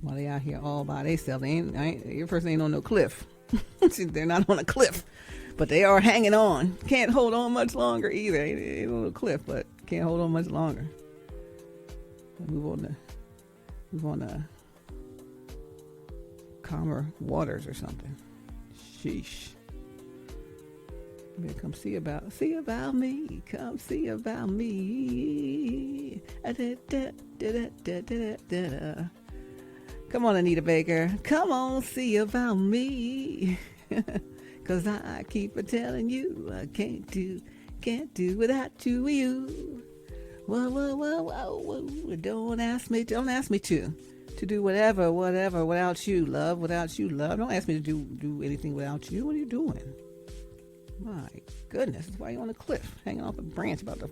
While they out here all by themselves, your person ain't on no cliff. They're not on a cliff, but they are hanging on. Can't hold on much longer either. Ain't on a cliff, but can't hold on much longer. Move on to calmer waters or something. Sheesh. Better come see about me. Come see about me. Come on, Anita Baker. Come on, see about me. 'Cause I keep telling you I can't do without you. Whoa. Don't ask me to do whatever without you, love. Without you, love. Don't ask me to do anything without you. What are you doing? My goodness, that's why you're on a cliff, hanging off a branch, about to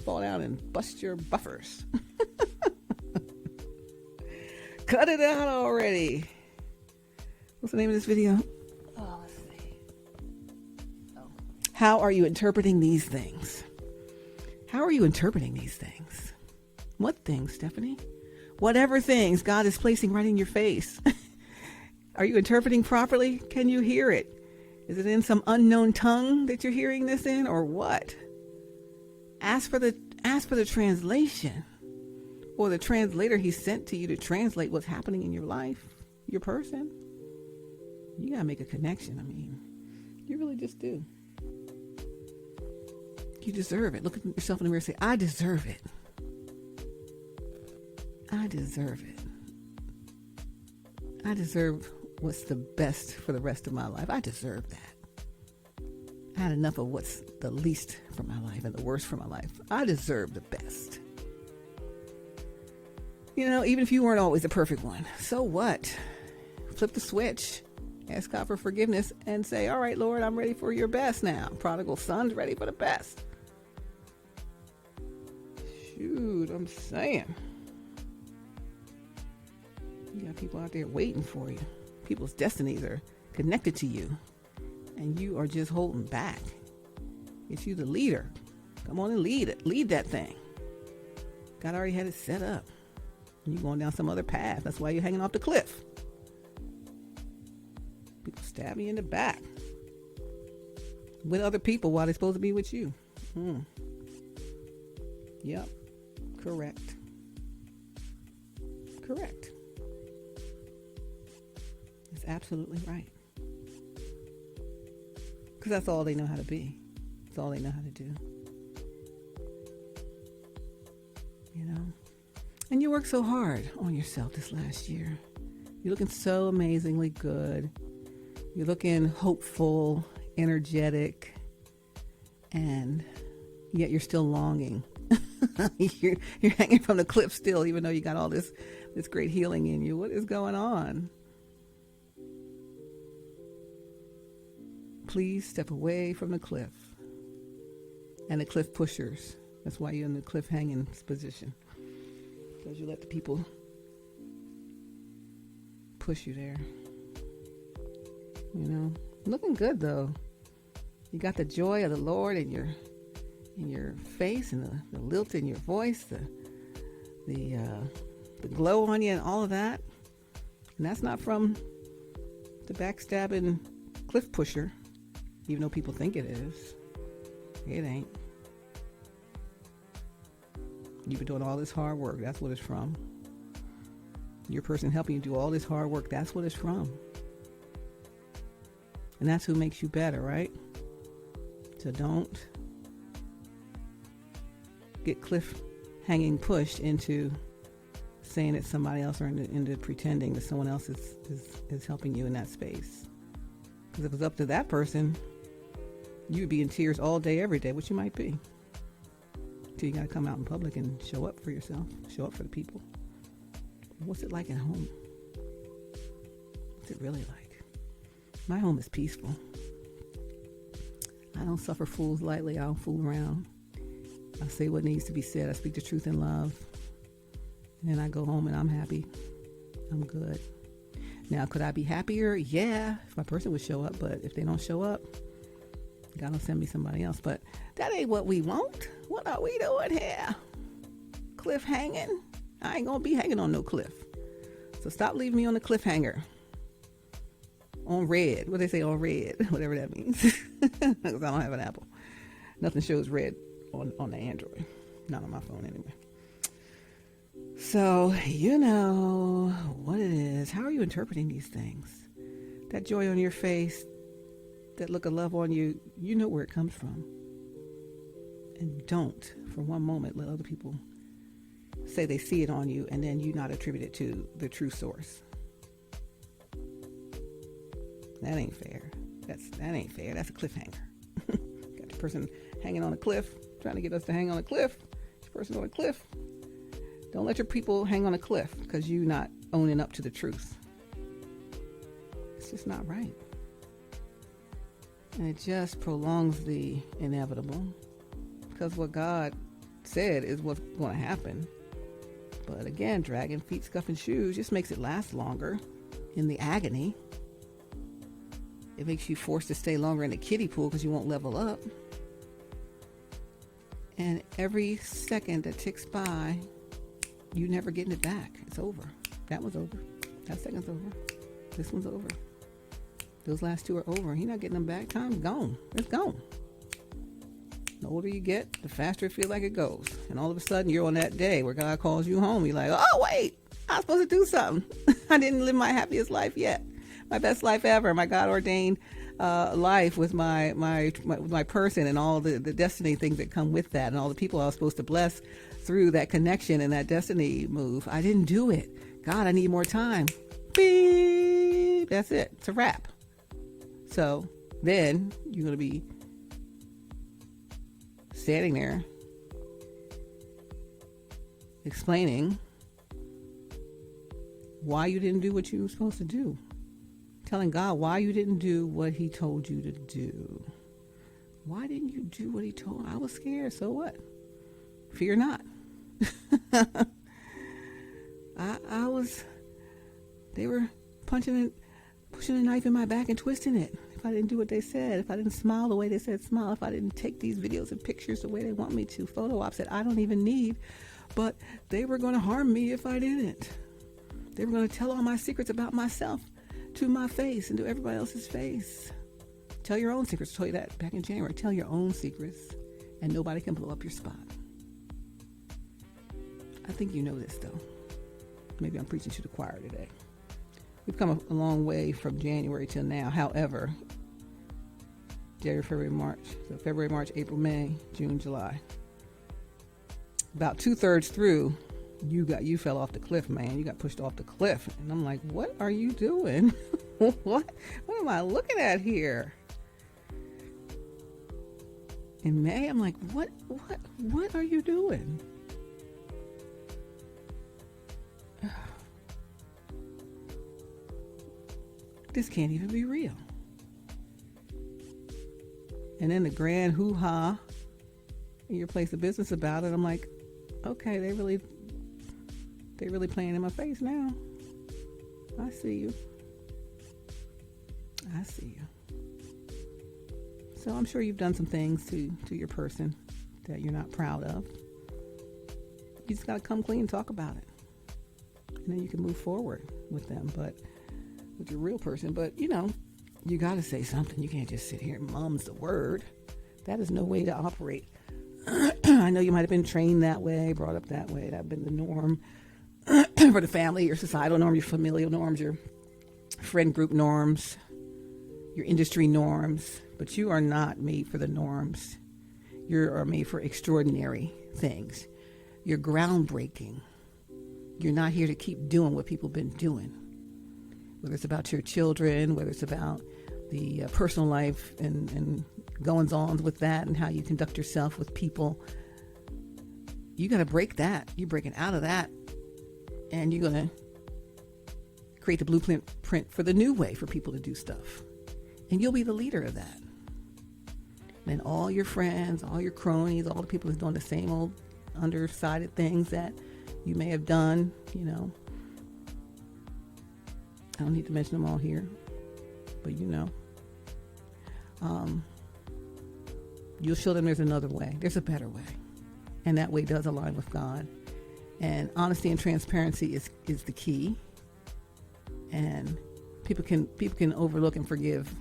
fall down and bust your buffers. Cut it out already. What's the name of this video? Oh, let's see. Oh. How are you interpreting these things? How are you interpreting these things? What things, Stephanie? Whatever things God is placing right in your face. Are you interpreting properly? Can you hear it? Is it in some unknown tongue that you're hearing this in, or what? Ask for the translation, or the translator he sent to you to translate what's happening in your life, your person. You gotta make a connection. I mean, you really just do. You deserve it. Look at yourself in the mirror and say, I deserve it. I deserve it. I deserve what's the best for the rest of my life. I deserve that. I had enough of what's the least for my life and the worst for my life. I deserve the best. You know, even if you weren't always the perfect one, so what? Flip the switch. Ask God for forgiveness and say, all right, Lord, I'm ready for your best now. Prodigal son's ready for the best. Shoot, I'm saying. You got people out there waiting for you. People's destinies are connected to you, and you are just holding back. It's you the leader. Come on and lead it. Lead that thing. God already had it set up. You're going down some other path. That's why you're hanging off the cliff. People stab you in the back with other people while they're supposed to be with you. Yep. Correct. It's absolutely right. Because that's all they know how to be. That's all they know how to do. You know? And you worked so hard on yourself this last year. You're looking so amazingly good. You're looking hopeful, energetic, and yet you're still longing. You're hanging from the cliff still, even though you got all this great healing in you. What is going on? Please step away from the cliff and the cliff pushers. That's why you're in the cliff hanging position, because you let the people push you there. You know, looking good though. You got the joy of the Lord in your face, and the lilt in your voice, the glow on you, and all of that. And that's not from the backstabbing cliff pusher, even though people think it is. It ain't. You've been doing all this hard work. That's what it's from. Your person helping you do all this hard work. That's what it's from. And that's who makes you better, right? So don't get cliff hanging pushed into saying it's somebody else, or into pretending that someone else is helping you in that space. Because if it was up to that person, you would be in tears all day, every day, which you might be. So you got to come out in public and show up for yourself, show up for the people. What's it like at home? What's it really like? My home is peaceful. I don't suffer fools lightly. I don't fool around. I say what needs to be said. I speak the truth in love. And then I go home and I'm happy. I'm good. Now, could I be happier? Yeah, if my person would show up. But if they don't show up, God will send me somebody else. But that ain't what we want. What are we doing here? Cliff hanging? I ain't going to be hanging on no cliff. So stop leaving me on the cliffhanger. On red. What do they say on red? Whatever that means. Because I don't have an Apple. Nothing shows red on the Android. Not on my phone anyway. So, you know what it is. How are you interpreting these things? That joy on your face, that look of love on you, you know where it comes from. And don't, for one moment, let other people say they see it on you and then you not attribute it to the true source. That ain't fair. That ain't fair. That's a cliffhanger. Got the person hanging on a cliff, trying to get us to hang on a cliff. This person's on a cliff. Don't let your people hang on a cliff because you're not owning up to the truth. It's just not right. And it just prolongs the inevitable because what God said is what's going to happen. But again, dragging feet, scuffing shoes just makes it last longer in the agony. It makes you forced to stay longer in the kiddie pool because you won't level up. And every second that ticks by, you never getting it back. It's over. That one's over. That second's over. This one's over. Those last two are over. You're not getting them back. Time's gone. It's gone. The older you get, the faster it feels like it goes. And all of a sudden, you're on that day where God calls you home. You're like, oh, wait, I was supposed to do something. I didn't live my happiest life yet. My best life ever. My God-ordained life with my person and all the destiny things that come with that and all the people I was supposed to bless through that connection and that destiny move. I didn't do it. God, I need more time. Beep. That's it. It's a wrap. So then you're going to be standing there explaining why you didn't do what you were supposed to do. Telling God why you didn't do what he told you to do. Why didn't you do what he told? I was scared. So what? Fear not. They were pushing a knife in my back and twisting it. If I didn't do what they said, if I didn't smile the way they said smile, if I didn't take these videos and pictures the way they want me to, photo ops that I don't even need, but they were going to harm me if I didn't. They were going to tell all my secrets about myself to my face and to everybody else's face. Tell your own secrets. I told you that back in January. Tell your own secrets and nobody can blow up your spot. I think you know this though. Maybe I'm preaching to the choir today. We've come a long way from January till now. However, January, February, March. So February, March, April, May, June, July. About 2/3 through, you fell off the cliff, man. You got pushed off the cliff. And I'm like, what are you doing? What am I looking at here? In May, I'm like, what are you doing? This can't even be real. And then the grand hoo-ha in your place of business about it. I'm like, okay, they really playing in my face now. I see you. So I'm sure you've done some things to your person that you're not proud of. You just got to come clean and talk about it. And then you can move forward with them, but with your real person. But, you got to say something. You can't just sit here and mum's the word. That is no way to operate. I know you might have been trained that way, brought up that way. That's been the norm for the family, your societal norm, your familial norms, your friend group norms, your industry norms. But you are not made for the norms. You are made for extraordinary things. You're groundbreaking. You're not here to keep doing what people have been doing. Whether it's about your children, whether it's about the personal life and goings-ons with that and how you conduct yourself with people. You got to break that. You're breaking out of that. And you're going to create the blueprint for the new way for people to do stuff. And you'll be the leader of that. And all your friends, all your cronies, all the people who's doing the same old undersided things that you may have done, I don't need to mention them all here, but you'll show them there's another way. There's a better way. And that way does align with God. And honesty and transparency is the key. And people can overlook and forgive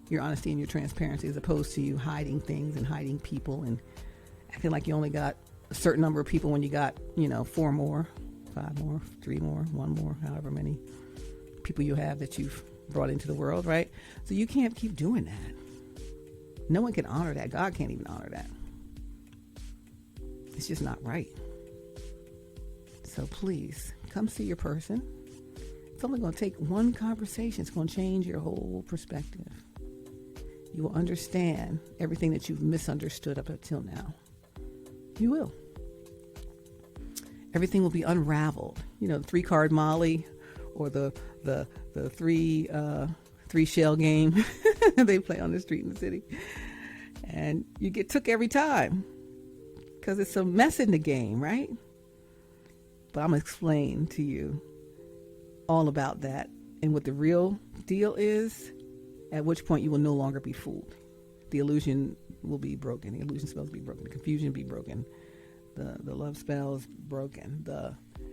your honesty and your transparency, as opposed to you hiding things and hiding people and acting like you only got a certain number of people when you got, 4 more, 5 more, 3 more, 1 more, however many people you have that you've brought into the world, right? So you can't keep doing that. No one can honor that. God can't even honor that. It's just not right. So please, come see your person. It's only going to take one conversation. It's going to change your whole perspective. You will understand everything that you've misunderstood up until now. You will. Everything will be unraveled. The 3-card Molly, or the three shell game they play on the street in the city, and you get took every time because it's a mess in the game, right? But I'm gonna explain to you all about that and what the real deal is, at which point you will no longer be fooled. The illusion will be broken. The illusion spells will be broken. The confusion will be broken. The love spells broken.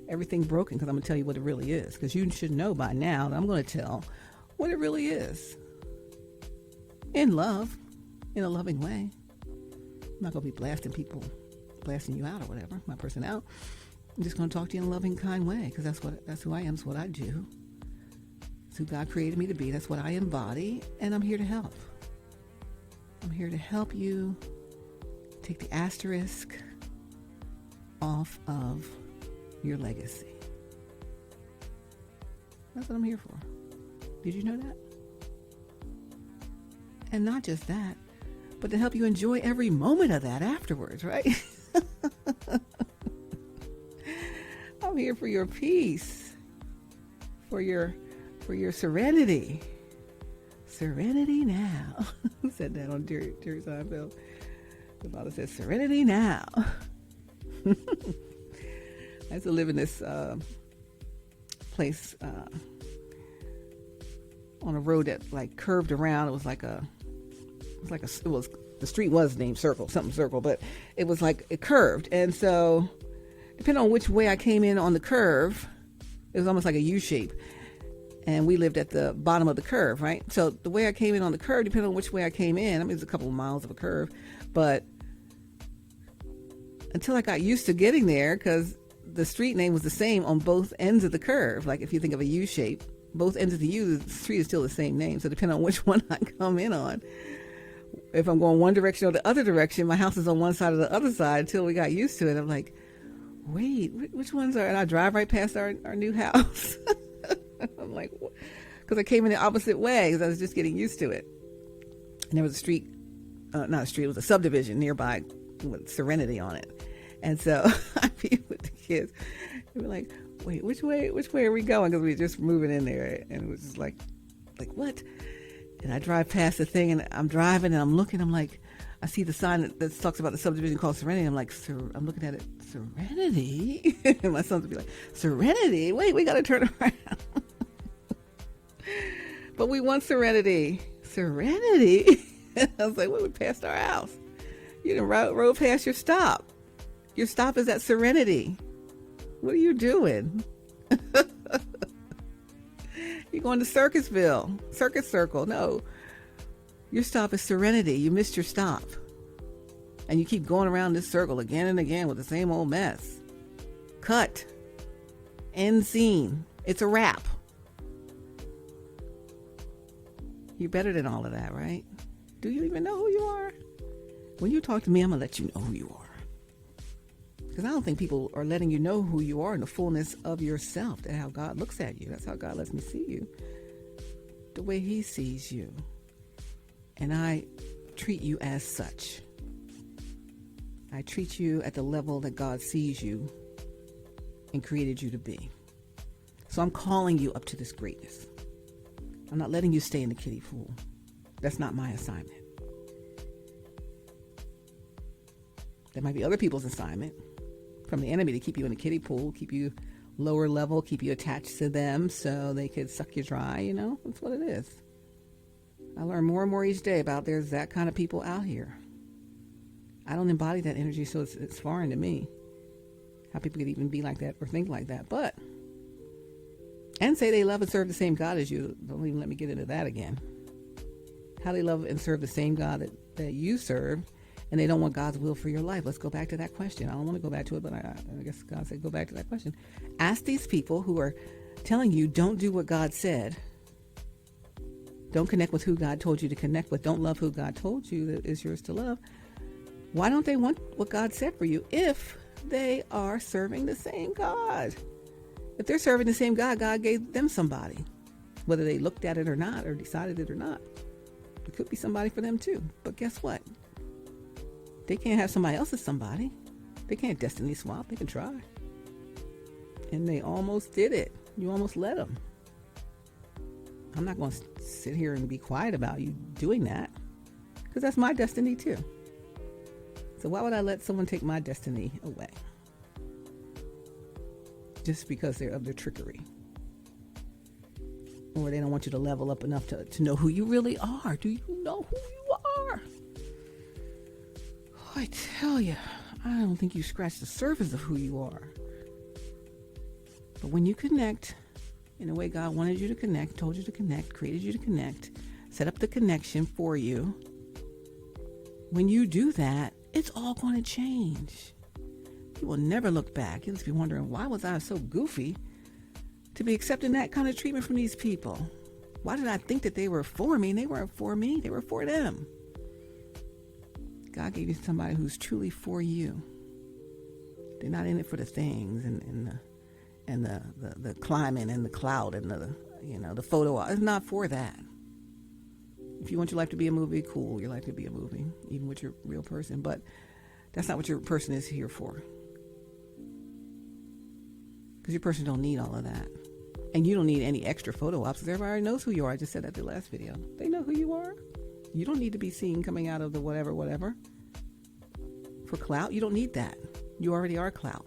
Everything broken, because I'm going to tell you what it really is. Because you should know by now that I'm going to tell what it really is. In love. In a loving way. I'm not going to be blasting you out or whatever. My person out. I'm just going to talk to you in a loving, kind way. Because that's who I am. It's what I do. It's who God created me to be. That's what I embody. And I'm here to help. I'm here to help you take the asterisk off of your legacy. That's what I'm here for. Did you know that? And not just that, but to help you enjoy every moment of that afterwards, right? I'm here for your peace, for your serenity. Serenity now. Who said that on Jerry Seinfeld? The Bible says, serenity now. I used to live in this place on a road that curved around. The street was named something Circle, but it was it curved. And so depending on which way I came in on the curve, it was almost like a U shape. And we lived at the bottom of the curve, right? So the way I came in on the curve, depending on which way I came in, it was a couple of miles of a curve, but until I got used to getting there, because the street name was the same on both ends of the curve. Like if you think of a U shape, both ends of the U, the street is still the same name. So depending on which one I come in on, if I'm going one direction or the other direction, my house is on one side or the other side until we got used to it. I'm like, wait, which ones are, and I drive right past our new house. I'm like, because I came in the opposite way because I was just getting used to it. And there was a street, not a street, it was a subdivision nearby with Serenity on it. And so I'd be with the kids. They were like, wait, which way are we going? Because we were just moving in there. And it was just like what? And I drive past the thing, and I'm driving, and I'm looking. I'm like, I see the sign that talks about the subdivision called Serenity. I'm like, I'm looking at it, Serenity? And my sons would be like, Serenity? Wait, we got to turn around. But we want Serenity. Serenity? I was like, well, we passed our house. You done rode past your stop. Your stop is at Serenity. What are you doing? You're going to Circusville, Circus Circle. No, your stop is Serenity. You missed your stop. And you keep going around this circle again and again with the same old mess. Cut. End scene. It's a wrap. You're better than all of that, right? Do you even know who you are? When you talk to me, I'm going to let you know who you are. Because I don't think people are letting you know who you are in the fullness of yourself. That's how God looks at you. That's how God lets me see you. The way He sees you. And I treat you as such. I treat you at the level that God sees you and created you to be. So I'm calling you up to this greatness. I'm not letting you stay in the kiddie pool. That's not my assignment. That might be other people's assignment from the enemy to keep you in the kiddie pool, keep you lower level, keep you attached to them so they could suck you dry, you know? That's what it is. I learn more and more each day about there's that kind of people out here. I don't embody that energy, so it's foreign to me how people could even be like that or think like that. But and say they love and serve the same God as you. Don't even let me get into that again. How they love and serve the same God that you serve, and they don't want God's will for your life. Let's go back to that question. I don't want to go back to it, but I guess God said go back to that question. Ask these people who are telling you don't do what God said, don't connect with who God told you to connect with, don't love who God told you that is yours to love. Why don't they want what God said for you if they are serving the same God? If they're serving the same God, God gave them somebody, whether they looked at it or not, or decided it or not. It could be somebody for them too. But guess what? They can't have somebody else's somebody. They can't destiny swap. They can try. And they almost did it. You almost let them. I'm not going to sit here and be quiet about you doing that, because that's my destiny too. So why would I let someone take my destiny away? Just because they're of their trickery. Or they don't want you to level up enough to know who you really are. Do you know who you are? Oh, I tell you, I don't think you scratch the surface of who you are. But when you connect in the way God wanted you to connect, told you to connect, created you to connect, set up the connection for you, when you do that, it's all going to change. You will never look back. You'll just be wondering, why was I so goofy to be accepting that kind of treatment from these people? Why did I think that they were for me? And they weren't for me. They were for them. God gave you somebody who's truly for you. They're not in it for the things and the climbing and the cloud and the photo op. It's not for that. If you want your life to be a movie, cool. Your life could be a movie, even with your real person. But that's not what your person is here for. Because your person don't need all of that. And you don't need any extra photo ops, because everybody already knows who you are. I just said that in the last video. They know who you are. You don't need to be seen coming out of the whatever. For clout, you don't need that. You already are clout.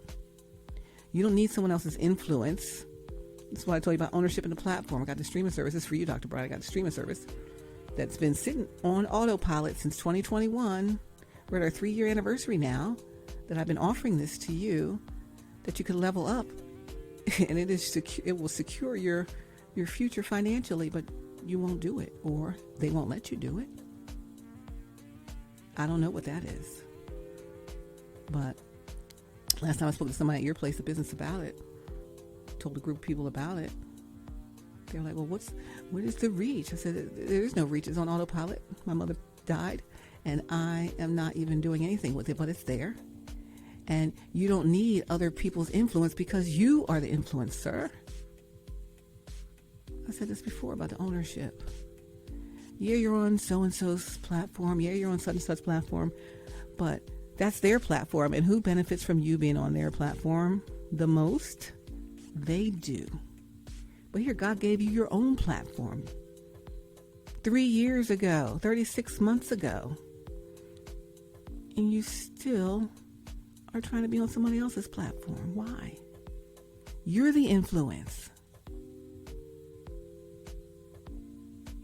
You don't need someone else's influence. That's why I told you about ownership in the platform. I got the streaming service. This is for you, Dr. Bright. I got the streaming service that's been sitting on autopilot since 2021. We're at our 3-year anniversary now that I've been offering this to you, that you can level up. And it will secure your future financially, but you won't do it, or they won't let you do it. I don't know what that is. But last time I spoke to somebody at your place of business about it, told a group of people about it, they were like, well, what is the reach? I said, there's no reach. It's on autopilot. My mother died, and I am not even doing anything with it, but it's there. And you don't need other people's influence, because you are the influencer. I said this before about the ownership. Yeah, you're on so-and-so's platform. Yeah, you're on such and such platform. But that's their platform. And who benefits from you being on their platform the most? They do. But here, God gave you your own platform 3 years ago, 36 months ago. And you still are trying to be on somebody else's platform. Why? You're the influence.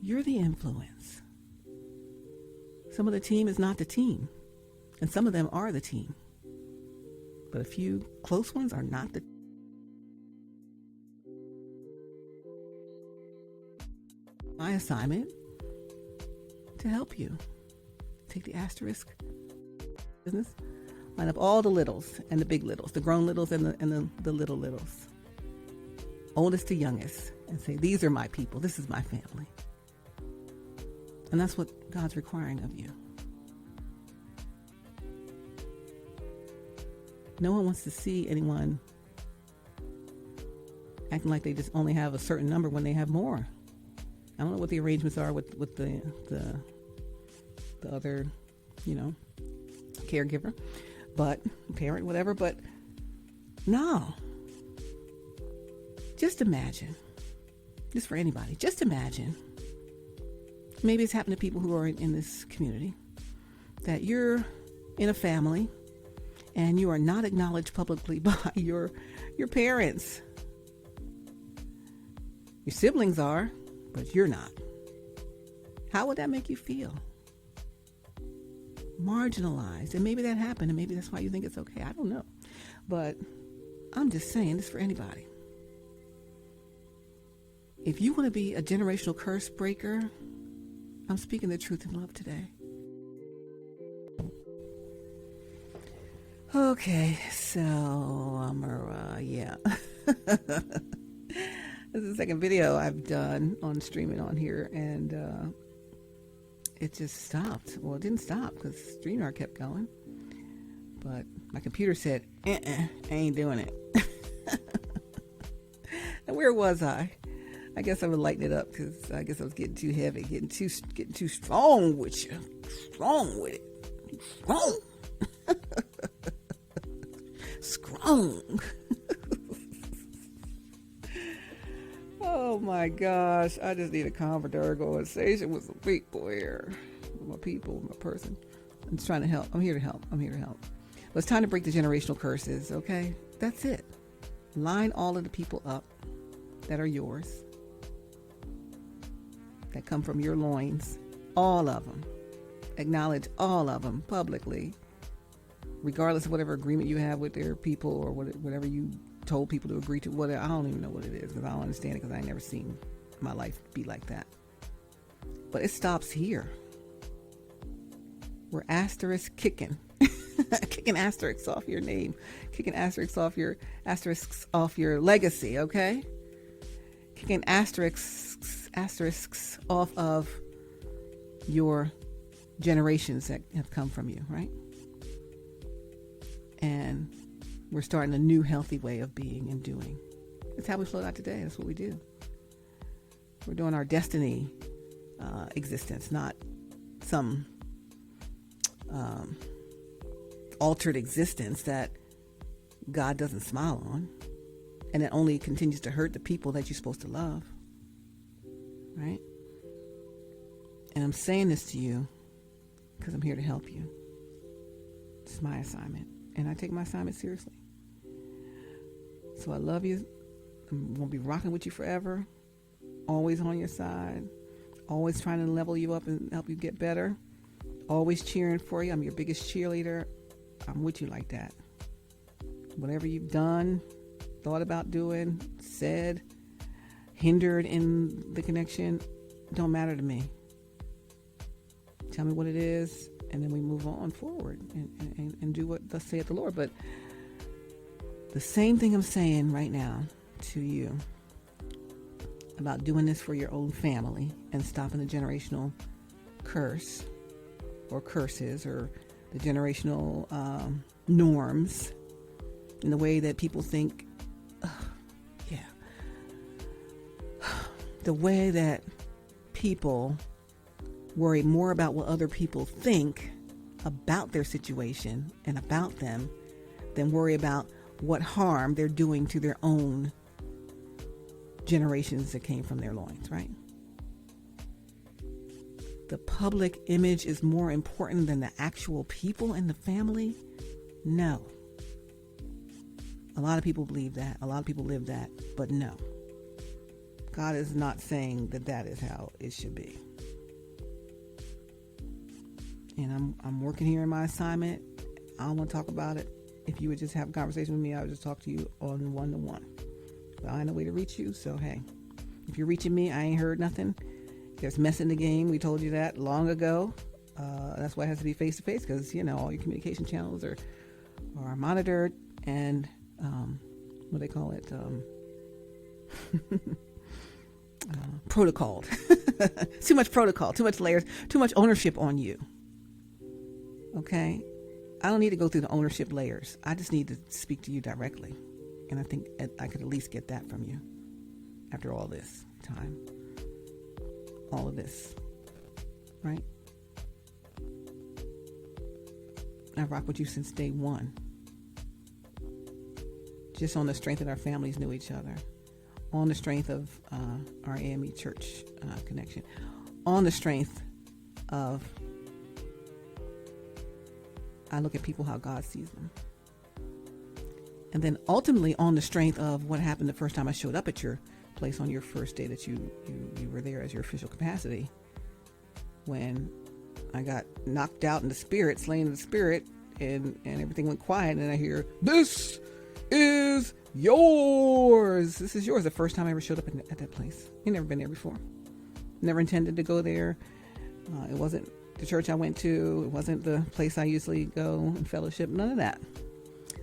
You're the influence. Some of the team is not the team. And some of them are the team. But a few close ones are not the team. My assignment to help you. Take the asterisk business. Line up all the littles and the big littles, the grown littles and the little littles, oldest to youngest, and say, these are my people. This is my family. And that's what God's requiring of you. No one wants to see anyone acting like they just only have a certain number when they have more. I don't know what the arrangements are with the other, caregiver, but parent, whatever. But no, just imagine, just for anybody, just imagine. Maybe it's happened to people who are in this community, that you're in a family and you are not acknowledged publicly by your parents. Your siblings are, but you're not. How would that make you feel? Marginalized. And maybe that happened, and maybe that's why you think it's okay. I don't know. But I'm just saying this for anybody. If you want to be a generational curse breaker, I'm speaking the truth in love today. Okay, so yeah. This is the second video I've done on streaming on here, and it just stopped. Well, it didn't stop because StreamYard kept going, but my computer said, I ain't doing it. And where was I? I guess I would lighten it up because I guess I was getting too heavy, getting too strong with you. Strong with it. Strong. Strong. Oh my gosh. I just need a conversation with some people here. My people, my person. I'm just trying to help. I'm here to help. Well, it's time to break the generational curses, okay? That's it. Line all of the people up that are yours, that come from your loins, all of them. Acknowledge all of them publicly, regardless of whatever agreement you have with their people or whatever you told people to agree to. Whatever, I don't even know what it is because I don't understand it because I ain't never seen my life be like that. But it stops here. We're asterisk kicking. Kicking asterisks off your name. Kicking asterisks off your legacy, okay? Kicking asterisks off of your generations that have come from you, right? And we're starting a new healthy way of being and doing. It's how we float out today. That's what we do. We're doing our destiny existence, not some altered existence that God doesn't smile on, and it only continues to hurt the people that you're supposed to love, right? And I'm saying this to you because I'm here to help you. It's my assignment, and I take my assignment seriously. So I love you. I'm going to be rocking with you forever, always on your side, always trying to level you up and help you get better, always cheering for you. I'm your biggest cheerleader. I'm with you like that. Whatever you've done, thought about doing, said, hindered in the connection, don't matter to me. Tell me what it is, and then we move on forward and do what thus saith the Lord. But the same thing I'm saying right now to you about doing this for your own family and stopping the generational curse or curses or the generational norms in the way that people think, the way that people worry more about what other people think about their situation and about them than worry about what harm they're doing to their own generations that came from their loins, right? The public image is more important than the actual people in the family? No. A lot of people believe that. A lot of people live that. But no. God is not saying that that is how it should be. And I'm working here in my assignment. I don't want to talk about it. If you would just have a conversation with me, I would just talk to you on one-to-one. But I know way to reach you, so hey. If you're reaching me, I ain't heard nothing. There's mess in the game. We told you that long ago. That's why it has to be face-to-face, because, all your communication channels are monitored and, what do they call it? Protocoled. Too much protocol, too much layers, too much ownership on you. Okay? I don't need to go through the ownership layers. I just need to speak to you directly. And I think I could at least get that from you after all this time. All of this. Right? I rock with you since day one. Just on the strength that our families knew each other. On the strength of our AME church connection. On the strength of I look at people how God sees them. And then ultimately on the strength of what happened the first time I showed up at your place on your first day that you were there as your official capacity. When I got knocked out in the spirit, slain in the spirit, and everything went quiet, and I hear, "This is is yours. This is yours. The first time I ever showed up at that place. You've never been there before. Never intended to go there. It wasn't the church I went to. It wasn't the place I usually go and fellowship. None of that.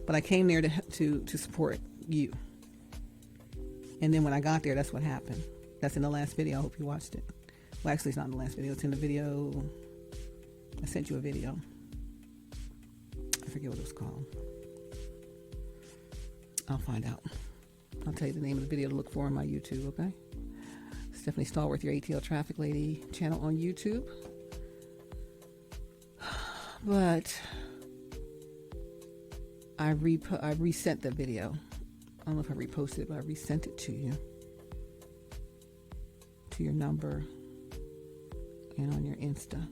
But I came there to support you. And then when I got there, that's what happened. That's in the last video. I hope you watched it. Well, actually, it's not in the last video. It's in the video. I sent you a video. I forget what it was called. I'll find out. I'll tell you the name of the video to look for on my YouTube, okay? Stephanie Stallworth, your AtlTrafficLady channel on YouTube. But I resent the video. I don't know if I reposted it, but I resent it to you. To your number and on your Insta.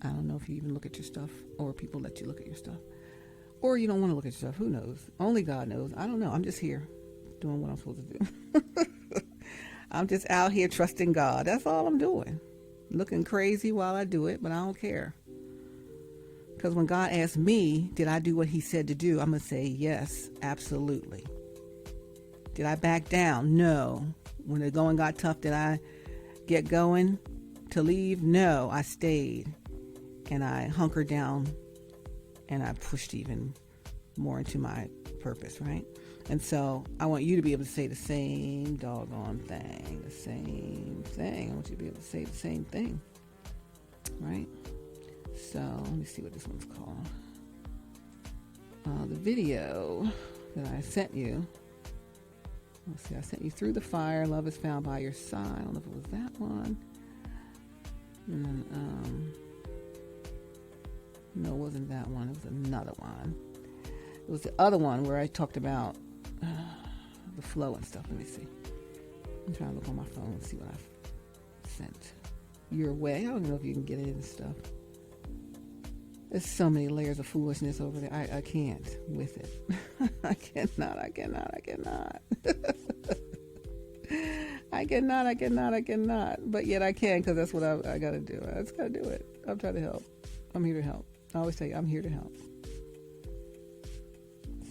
I don't know if you even look at your stuff or people let you look at your stuff. Or you don't want to look at your stuff. Who knows? Only God knows. I don't know. I'm just here doing what I'm supposed to do. I'm just out here trusting God. That's all I'm doing. Looking crazy while I do it, but I don't care. Because when God asks me, did I do what he said to do? I'm going to say, yes, absolutely. Did I back down? No. When the going got tough, did I get going to leave? No, I stayed. And I hunkered down and I pushed even more into my purpose, right? And so I want you to be able to say the same doggone thing, the same thing. I want you to be able to say the same thing, right? So let me see what this one's called. The video that I sent you. Let's see, I sent you Through the Fire, Love is Found by Your Side. I don't know if it was that one. And then, no, it wasn't that one. It was another one. It was the other one where I talked about the flow and stuff. Let me see. I'm trying to look on my phone and see what I've sent your way. I don't know if you can get it and stuff. There's so many layers of foolishness over there. I can't with it. I cannot. I cannot. But yet I can, because that's what I got to do. I just got to do it. I'm trying to help. I'm here to help. I always tell you, I'm here to help.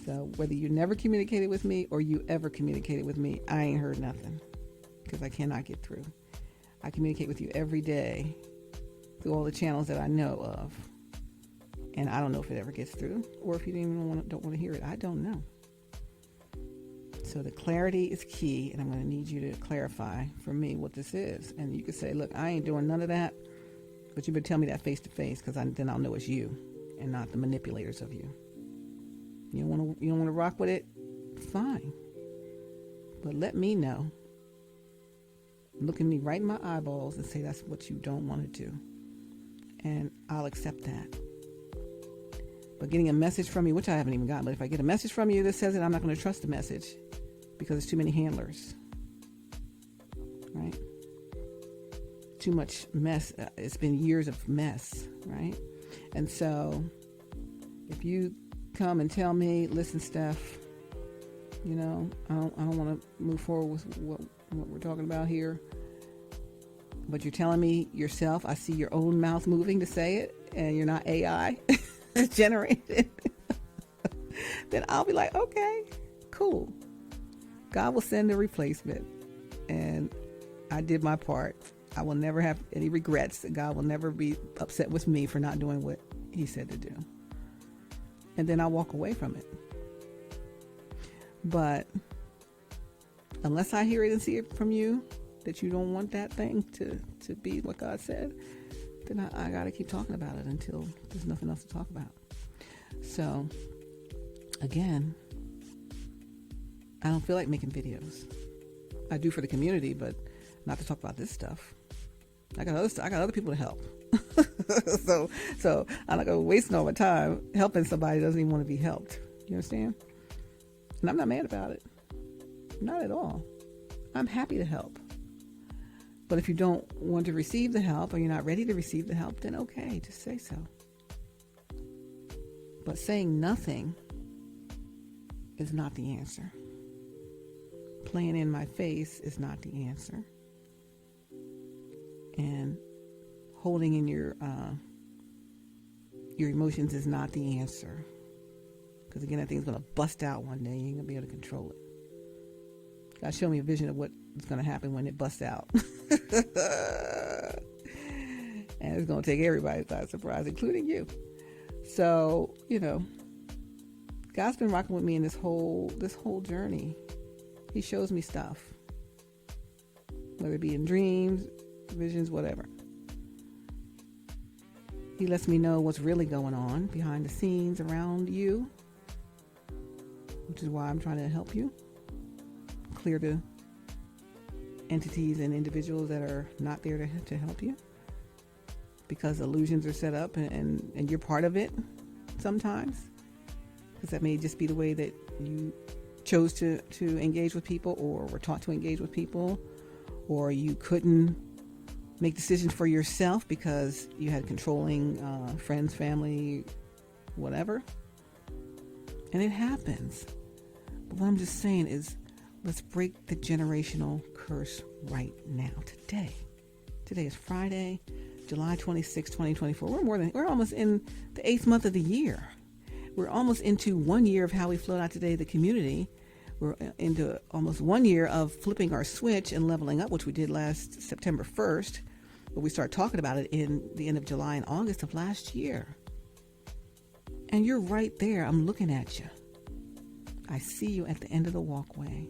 So whether you never communicated with me or you ever communicated with me, I ain't heard nothing, because I cannot get through. I communicate with you every day through all the channels that I know of. And I don't know if it ever gets through, or if you don't want to hear it. I don't know. So the clarity is key, and I'm going to need you to clarify for me what this is. And you could say, look, I ain't doing none of that, but you better tell me that face to face, because then I'll know it's you and not the manipulators of you. You don't want to rock with it? Fine. But let me know. Look at me right in my eyeballs and say that's what you don't want to do. And I'll accept that. But getting a message from you, which I haven't even gotten, but if I get a message from you that says it, I'm not going to trust the message, because there's too many handlers, right? Too much mess. It's been years of mess, right? And so if you come and tell me, listen, Steph, I don't want to move forward with what we're talking about here, but you're telling me yourself, I see your own mouth moving to say it, and you're not AI generated, then I'll be like, okay, cool. God will send a replacement, and I did my part. I will never have any regrets. God will never be upset with me for not doing what he said to do. And then I'll walk away from it. But unless I hear it and see it from you, that you don't want that thing to be what God said, then I got to keep talking about it until there's nothing else to talk about. So, again, I don't feel like making videos. I do for the community, but not to talk about this stuff. I got other people to help. so I'm not going to waste all my time helping somebody who doesn't even want to be helped. You understand? And I'm not mad about it. Not at all. I'm happy to help. But if you don't want to receive the help, or you're not ready to receive the help, then okay, just say so. But saying nothing is not the answer. Playing in my face is not the answer. And holding in your emotions is not the answer. Because again, that thing's going to bust out one day. You ain't going to be able to control it. God showed me a vision of what's going to happen when it busts out. And it's going to take everybody by surprise, including you. So, God's been rocking with me in this whole journey. He shows me stuff, whether it be in dreams, visions, whatever. He lets me know what's really going on behind the scenes around you, which is why I'm trying to help you clear the entities and individuals that are not there to help you, because illusions are set up and you're part of it sometimes, because that may just be the way that you chose to engage with people, or were taught to engage with people, or you couldn't make decisions for yourself because you had controlling friends, family, whatever. And it happens. But what I'm just saying is, let's break the generational curse right now, today. Today is Friday, July 26, 2024. We're almost in the 8th month of the year. We're almost into 1 year of How We Flow Out Today, the community. We're into almost 1 year of flipping our switch and leveling up, which we did last September 1st. But we started talking about it in the end of July and August of last year. And you're right there. I'm looking at you. I see you at the end of the walkway.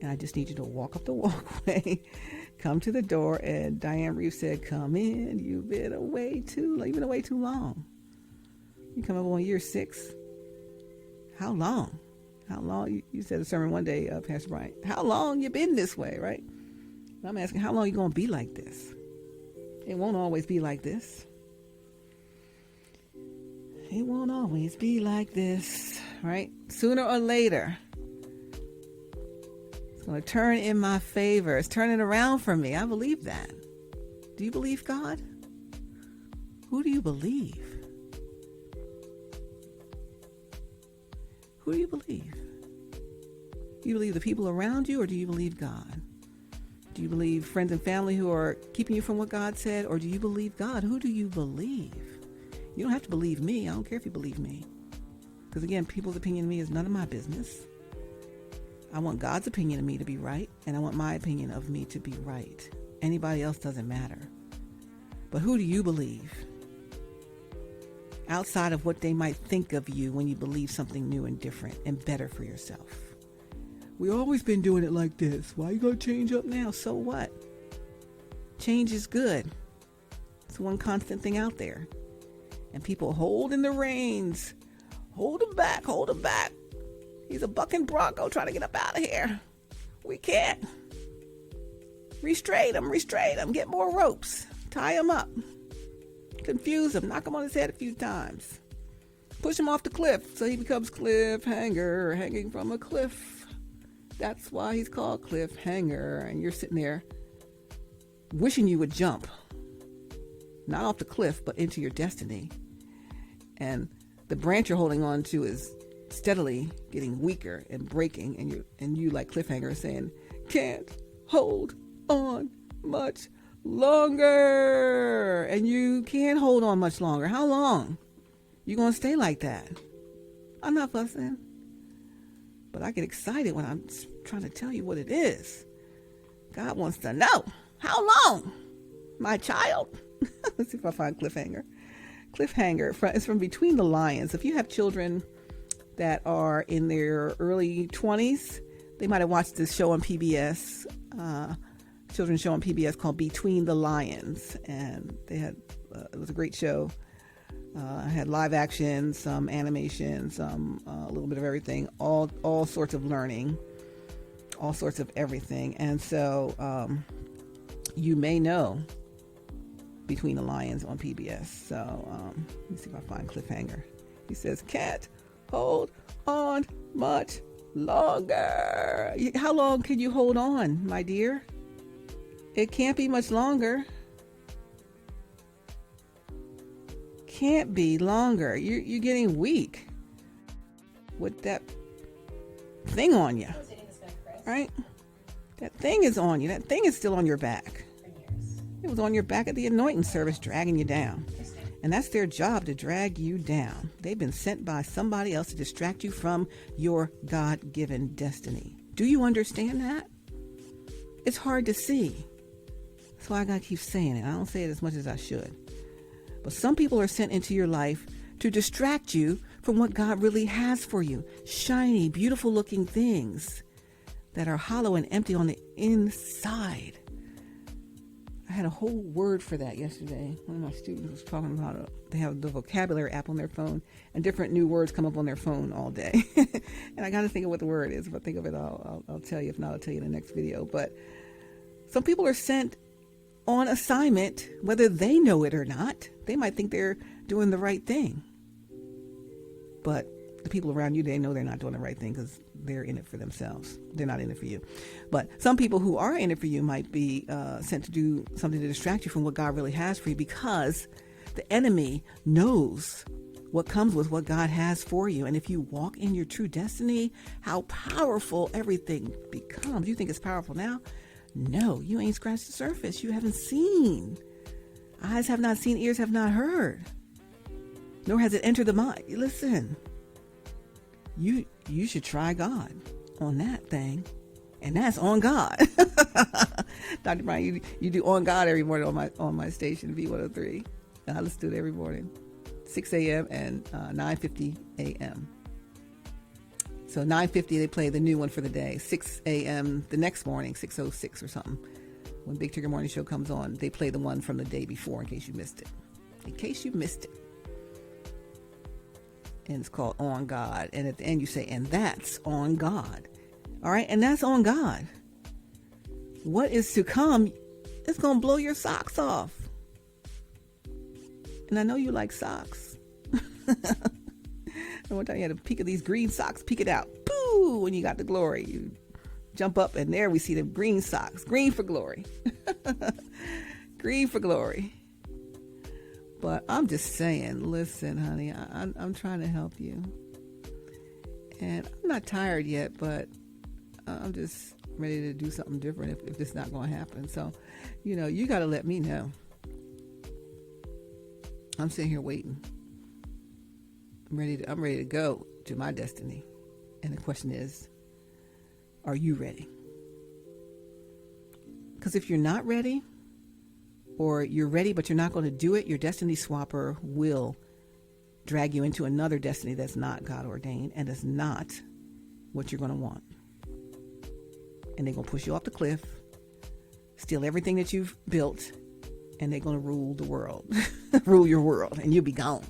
And I just need you to walk up the walkway, come to the door, and Diane Reeves said, "Come in. You've been away too long. You come up on year 6. How long? How long?" You said a sermon one day, Pastor Brian. How long you been this way, right? And I'm asking, how long you going to be like this? It won't always be like this. It won't always be like this, right? Sooner or later, it's going to turn in my favor. It's turning around for me. I believe that. Do you believe God? Who do you believe? Who do you believe? Do you believe the people around you, or do you believe God? Do you believe friends and family who are keeping you from what God said, or do you believe God? Who do you believe? You don't have to believe me. I don't care if you believe me. Because again, people's opinion of me is none of my business. I want God's opinion of me to be right, and I want my opinion of me to be right. Anybody else doesn't matter. But who do you believe? Outside of what they might think of you when you believe something new and different and better for yourself. We've always been doing it like this. Why you gonna change up now? So what? Change is good. It's one constant thing out there. And people holding the reins. Hold him back, hold him back. He's a bucking bronco trying to get up out of here. We can't. Restrain him, get more ropes. Tie him up. Confuse him, knock him on his head a few times. Push him off the cliff so he becomes cliffhanger, hanging from a cliff. That's why he's called cliffhanger. And you're sitting there wishing you would jump. Not off the cliff, but into your destiny. And the branch you're holding on to is steadily getting weaker and breaking. And you like cliffhanger saying, "Can't hold on much longer." And you can't hold on much longer. How long? You gonna stay like that? I'm not fussing. But I get excited when I'm trying to tell you what it is. God wants to know. How long? My child? Let's see if I find cliffhanger. Cliffhanger is from Between the Lions. If you have children that are in their early 20s, they might have watched this show on PBS, children's show on PBS called Between the Lions. And they had, it was a great show. Had live action, some animation, some a little bit of everything, all sorts of learning, all sorts of everything. And so you may know Between the Lions on PBS. So let me see if I find cliffhanger. He says, "Can't hold on much longer." How long can you hold on, my dear? It can't be much longer. Can't be longer. You're getting weak with that thing on you, right? That thing is on you. That thing is still on your back. It was on your back at the anointing service, dragging you down. And that's their job, to drag you down. They've been sent by somebody else to distract you from your God-given destiny. Do you understand that? It's hard to see. That's why I gotta keep saying it. I don't say it as much as I should. But some people are sent into your life to distract you from what God really has for you. Shiny, beautiful looking things that are hollow and empty on the inside. I had a whole word for that yesterday. One of my students was talking about they have the vocabulary app on their phone, and different new words come up on their phone all day. And I got to think of what the word is. If I think of it, I'll tell you. If not, I'll tell you in the next video. But some people are sent on assignment, whether they know it or not. They might think they're doing the right thing. But the people around you, they know they're not doing the right thing because they're in it for themselves. They're not in it for you. But some people who are in it for you might be sent to do something to distract you from what God really has for you, because the enemy knows what comes with what God has for you. And if you walk in your true destiny, how powerful everything becomes. You think it's powerful now? No, you ain't scratched the surface. You haven't seen. Eyes have not seen, ears have not heard, nor has it entered the mind. Listen, you should try God on that thing, and that's on God. Dr. Brian, you do on God every morning on my station, V103. Let's do it every morning, 6 a.m. and 9:50 a.m. So 9:50 they play the new one for the day. 6 a.m. the next morning, 6:06 or something, when Big Trigger Morning Show comes on, they play the one from the day before in case you missed it. In case you missed it. And it's called On God. And at the end you say, and that's on God. All right, and that's on God. What is to come, it's going to blow your socks off. And I know you like socks. And one time you had a peek of these green socks, peek it out. Boo! When you got the glory. You jump up and there we see the green socks. Green for glory. Green for glory. But I'm just saying, listen, honey, I'm trying to help you. And I'm not tired yet, but I'm just ready to do something different if this is not going to happen. So, you got to let me know. I'm sitting here waiting. I'm ready to go to my destiny. And the question is, are you ready? Because if you're not ready, or you're ready but you're not going to do it, your destiny swapper will drag you into another destiny that's not God ordained and is not what you're going to want. And they're going to push you off the cliff, steal everything that you've built, and they're going to rule the world, rule your world, and you'll be gone.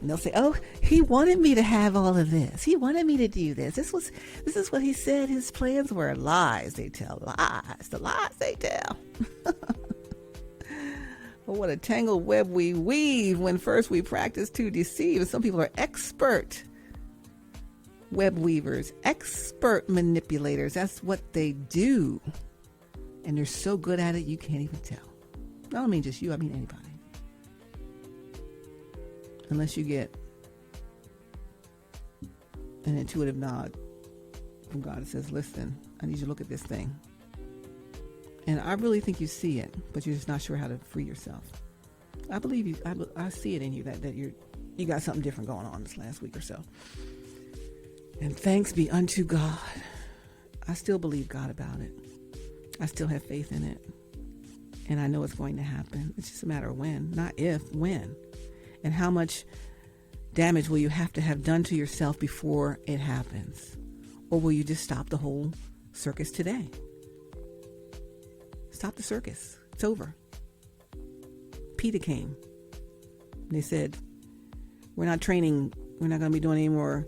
And they'll say, oh, he wanted me to have all of this. He wanted me to do this. This is what he said his plans were. Lies they tell. Lies. The lies they tell. Oh, what a tangled web we weave when first we practice to deceive. Some people are expert web weavers, expert manipulators. That's what they do. And they're so good at it, you can't even tell. I don't mean just you, I mean anybody. Unless you get an intuitive nod from God that says, listen, I need you to look at this thing. And I really think you see it, but you're just not sure how to free yourself. I believe you. I see it in you that you got something different going on this last week or so. And thanks be unto God. I still believe God about it. I still have faith in it. And I know it's going to happen. It's just a matter of when, not if, when. And how much damage will you have to have done to yourself before it happens? Or will you just stop the whole circus today? Stop the circus. It's over. PETA came. They said, we're not going to be doing any more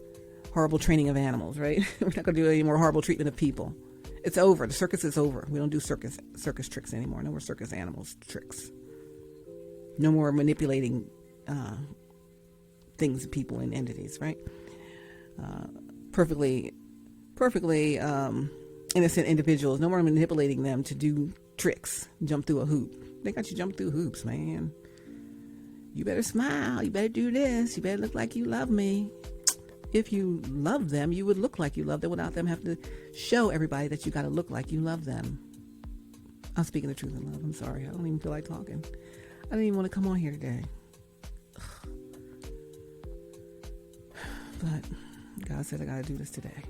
horrible training of animals, right? We're not going to do any more horrible treatment of people. It's over. The circus is over. We don't do circus tricks anymore. No more circus animals tricks. No more manipulating things, people, and entities, right? Perfectly innocent individuals. No more manipulating them to do tricks, jump through a hoop. They got you jump through hoops, man. You better smile. You better do this. You better look like you love me. If you love them, you would look like you love them without them having to show everybody that you got to look like you love them. I'm speaking the truth in love. I'm sorry. I don't even feel like talking. I didn't even want to come on here today. But God said I got to do this today.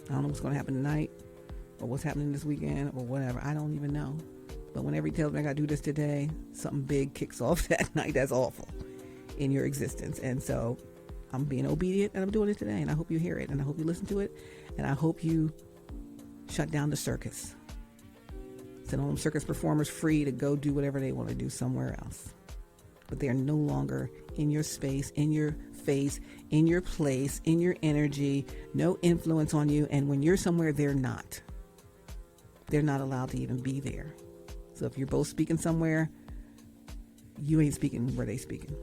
I don't know what's going to happen tonight or what's happening this weekend or whatever. I don't even know. But whenever he tells me I got to do this today, something big kicks off that night that's awful in your existence. And so I'm being obedient and I'm doing it today. And I hope you hear it and I hope you listen to it. And I hope you shut down the circus. Send all them circus performers free to go do whatever they want to do somewhere else. But they are no longer in your space, in your face, in your place, in your energy, no influence on you. And when you're somewhere, they're not. They're not allowed to even be there. So if you're both speaking somewhere, you ain't speaking where they speaking.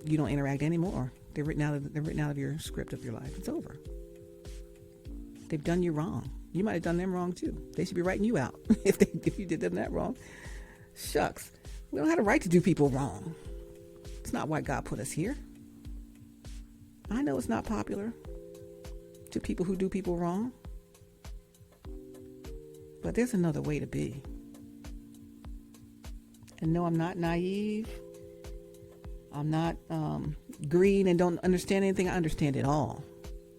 You don't interact anymore. They're written out of your script of your life. It's over. They've done you wrong. You might have done them wrong too. They should be writing you out if you did them that wrong. Shucks. We don't have a right to do people wrong. It's not why God put us here. I know it's not popular to people who do people wrong. But there's another way to be. And no, I'm not naive. I'm not green and don't understand anything. I understand it all.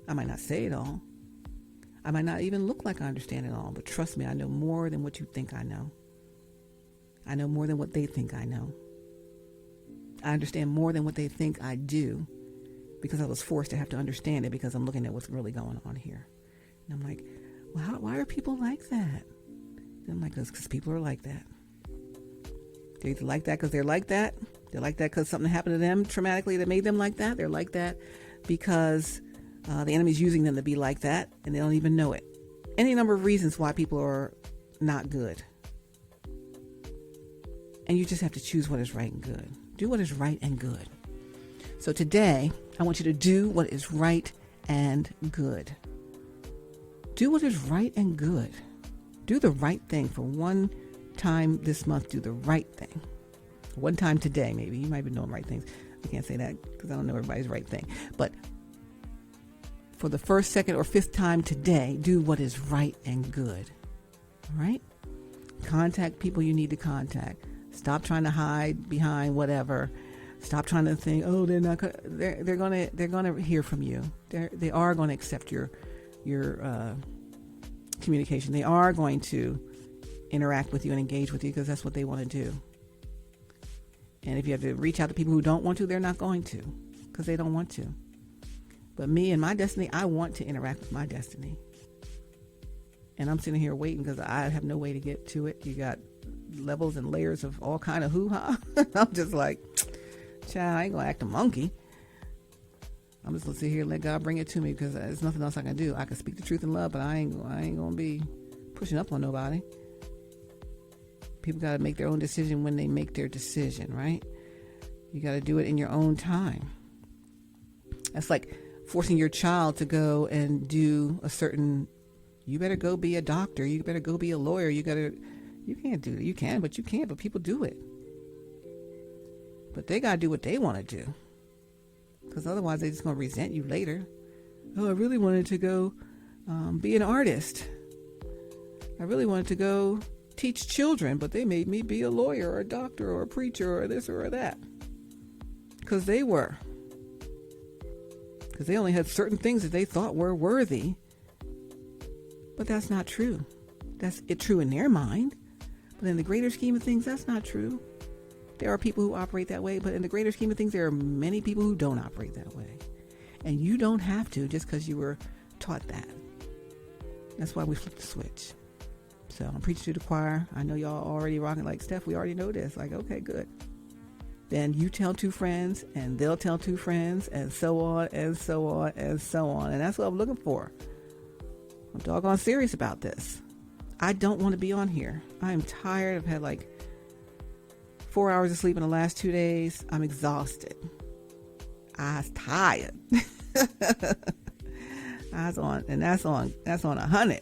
I might not say it all. I might not even look like I understand it all. But trust me, I know more than what you think I know. I know more than what they think I know. I understand more than what they think I do because I was forced to have to understand it because I'm looking at what's really going on here. And I'm like, well, why are people like that? And I'm like, because people are like that. They're either like that because they're like that. They're like that because something happened to them traumatically that made them like that. They're like that because the enemy's using them to be like that and they don't even know it. Any number of reasons why people are not good. And you just have to choose what is right and good. Do what is right and good. So today, I want you to do what is right and good. Do what is right and good. Do the right thing for one time this month. Do the right thing. One time today, maybe. You might be knowing right things. I can't say that because I don't know everybody's right thing. But for the first, second, or fifth time today, do what is right and good. All right? Contact people you need to contact. Stop trying to hide behind whatever. Stop trying to think, oh, they're gonna hear from you. They are going to accept your communication. They are going to interact with you and engage with you because that's what they want to do. And if you have to reach out to people who don't want to, they're not going to because they don't want to. But me and my destiny, I want to interact with my destiny. And I'm sitting here waiting because I have no way to get to it. You got levels and layers of all kind of hoo-ha. I'm just like, child, I ain't gonna act a monkey. I'm just gonna sit here and let God bring it to me because there's nothing else I can do. I can speak the truth in love, but I ain't gonna be pushing up on nobody. People got to make their own decision when they make their decision, right? You got to do it in your own time. That's like forcing your child to go and do a certain, you better go be a doctor. You better go be a lawyer. You can't do it. You can, but you can't, but people do it. But they got to do what they want to do. Because otherwise they're just going to resent you later. Oh, I really wanted to go be an artist. I really wanted to go teach children, but they made me be a lawyer or a doctor or a preacher or this or that. Because they were. Because they only had certain things that they thought were worthy. But that's not true. That's true in their mind. But in the greater scheme of things, that's not true. There are people who operate that way, but in the greater scheme of things, there are many people who don't operate that way. And you don't have to just because you were taught that. That's why we flipped the switch. So I'm preaching to the choir. I know y'all already rocking like, Steph, we already know this. Like, okay, good. Then you tell two friends and they'll tell two friends and so on and so on and so on. And that's what I'm looking for. I'm doggone serious about this. I don't want to be on here. I'm tired. I've had like 4 hours of sleep in the last 2 days. I'm exhausted. I was tired. I was on, and that's on 100.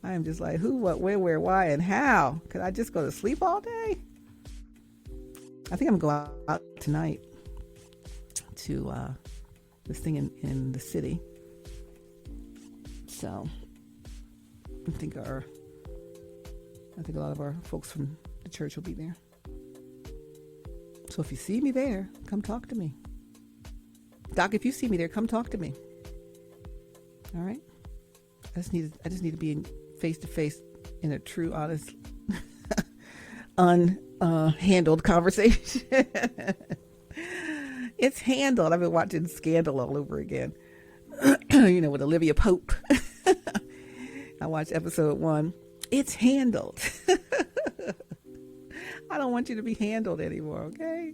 I am just like, who, what, where, why, and how? Could I just go to sleep all day? I think I'm going to go out tonight to this thing in the city. So I think a lot of our folks from the church will be there. So if you see me there, come talk to me. Doc, if you see me there, come talk to me. All right? I just need to be in face to face in a true, honest, unhandled conversation. It's handled. I've been watching Scandal all over again. With Olivia Pope. I watched episode 1. It's handled. I don't want you to be handled anymore, okay?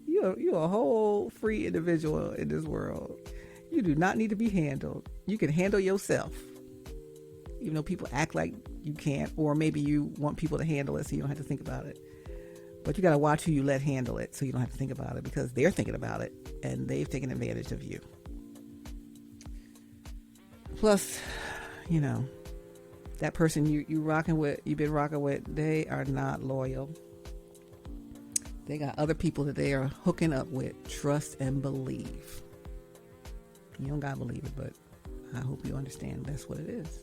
You're a whole free individual in this world. You do not need to be handled. You can handle yourself. Even though people act like you can't, or maybe you want people to handle it so you don't have to think about it. But you got to watch who you let handle it so you don't have to think about it, because they're thinking about it and they've taken advantage of you. Plus, that person you've been rocking with, they are not loyal. They got other people that they are hooking up with. Trust and believe. You don't gotta believe it, but I hope you understand that's what it is.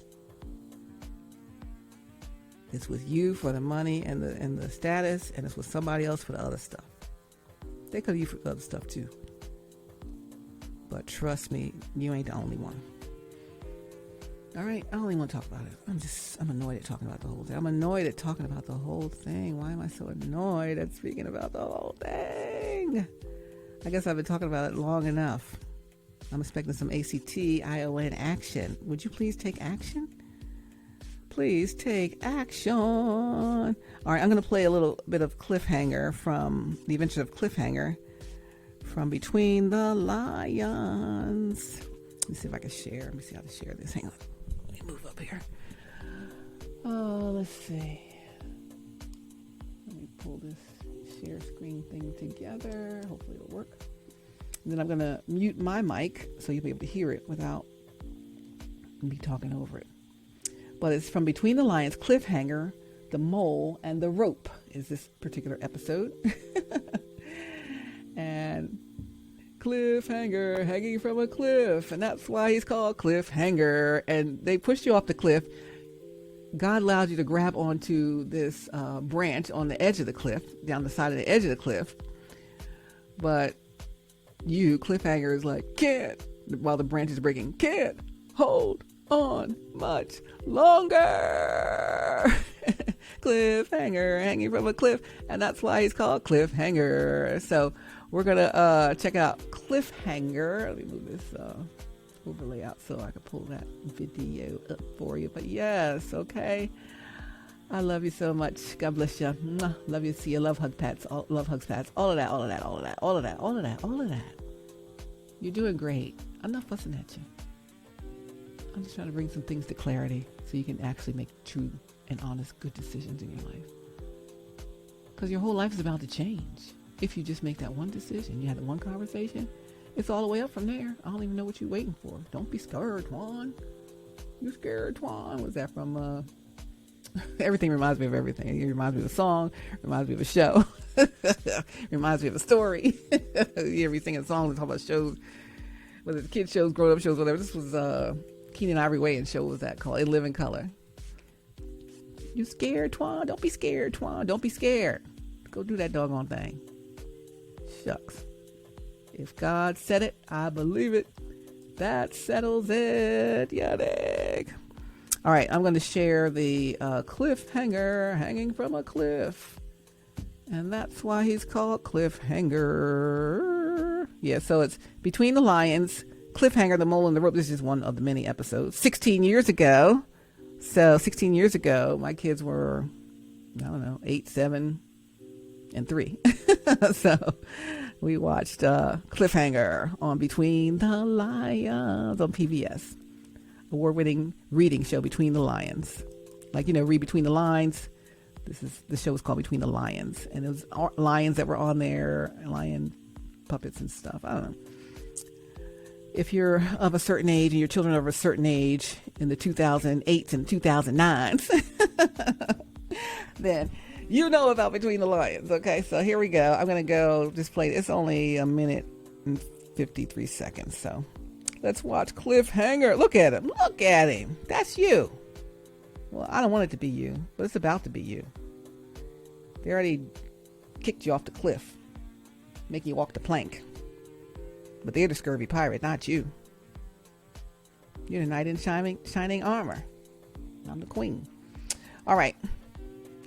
It's with you for the money and the status, and it's with somebody else for the other stuff. They could use for other stuff too. But trust me, you ain't the only one. All right, I don't even want to talk about it. I'm annoyed at talking about the whole thing. I'm annoyed at talking about the whole thing. Why am I so annoyed at speaking about the whole thing? I guess I've been talking about it long enough. I'm expecting some ACT-ION action. Would you please take action? Please take action. All right, I'm going to play a little bit of Cliffhanger from The Adventures of Cliffhanger from Between the Lions. Let me see if I can share. Let me see how to share this. Hang on. Let me move up here. Oh, let's see. Let me pull this share screen thing together. Hopefully it'll work. And then I'm going to mute my mic so you'll be able to hear it without me talking over it. But it's from Between the Lions, Cliffhanger, the Mole, and the Rope is this particular episode. And cliffhanger, hanging from a cliff, and that's why he's called Cliffhanger. And they pushed you off the cliff. God allowed you to grab onto this branch on the edge of the cliff, down the side of the edge of the cliff. But you, Cliffhanger, is like, can't, while the branch is breaking, can't hold on much longer. Cliffhanger, hanging from a cliff, and that's why he's called Cliffhanger. So we're gonna check out Cliffhanger. Let me move this overlay out so I can pull that video up for you. But yes, okay. I love you so much. God bless you. Mwah. Love you. See you. Love hug pats. Love hugs pats. All of that. All of that. All of that. All of that. All of that. All of that. You're doing great. I'm not fussing at you. I'm just trying to bring some things to clarity so you can actually make true and honest, good decisions in your life. Because your whole life is about to change. If you just make that one decision, you had the one conversation, it's all the way up from there. I don't even know what you're waiting for. Don't be scared, Twan. You scared, Twan? Was that from, everything reminds me of everything. It reminds me of a song, reminds me of a show, reminds me of a story. You ever sing a song that's talking about shows, whether it's kids shows, grown up shows, whatever. This was Keenan Ivory Wayans show was that called? A Live in Color. You scared, Twan? Don't be scared, Twan. Don't be scared. Go do that doggone thing. Shucks. If God said it, I believe it. That settles it. Yeah, dig. All right, I'm going to share the Cliffhanger, hanging from a cliff. And that's why he's called Cliffhanger. Yeah, so it's Between the Lions, Cliffhanger, the Mole, and the Rope. This is one of the many episodes. 16 years ago. So 16 years ago, my kids were, 8, 7, and 3. So we watched Cliffhanger on Between the Lions on PBS. Award-winning reading show, Between the Lions. Like, read between the lines. The show is called Between the Lions. And it was lions that were on there, lion puppets and stuff. I don't know. If you're of a certain age and your children are of a certain age in the 2008s and 2009s, then you know about Between the Lions. Okay, so here we go. I'm going to go just play. It's only a minute and 53 seconds. So let's watch Cliffhanger. Look at him. Look at him. That's you. Well, I don't want it to be you, but it's about to be you. They already kicked you off the cliff. make you walk the plank. But they're the scurvy pirate, not you. You're the knight in shining armor. I'm the queen. All right.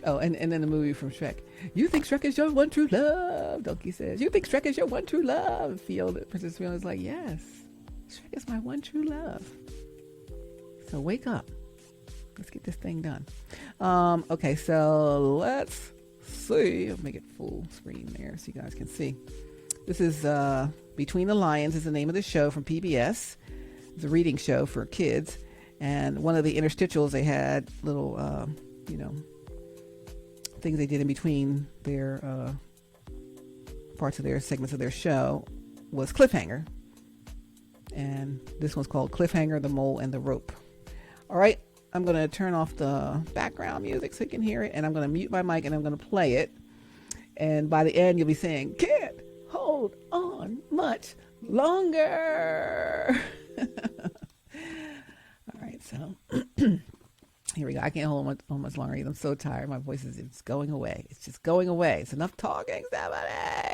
Oh, and then the movie from Shrek. You think Shrek is your one true love? Donkey says. You think Shrek is your one true love? Princess Fiona's like, yes. Shrek is my one true love. So wake up. Let's get this thing done. Okay, so let's see. I'll make it full screen there so you guys can see. This is Between the Lions is the name of the show from PBS. It's a reading show for kids. And one of the interstitials, they had little, things they did in between their parts of their segments of their show was Cliffhanger. And this one's called Cliffhanger, the Mole, and the Rope. All right, I'm going to turn off the background music so you can hear it. And I'm going to mute my mic and I'm going to play it. And by the end, you'll be saying, can't hold on much longer. All right, so here we go. I can't hold on much longer either. I'm so tired. My voice is it's going away. It's just going away. It's enough talking, somebody.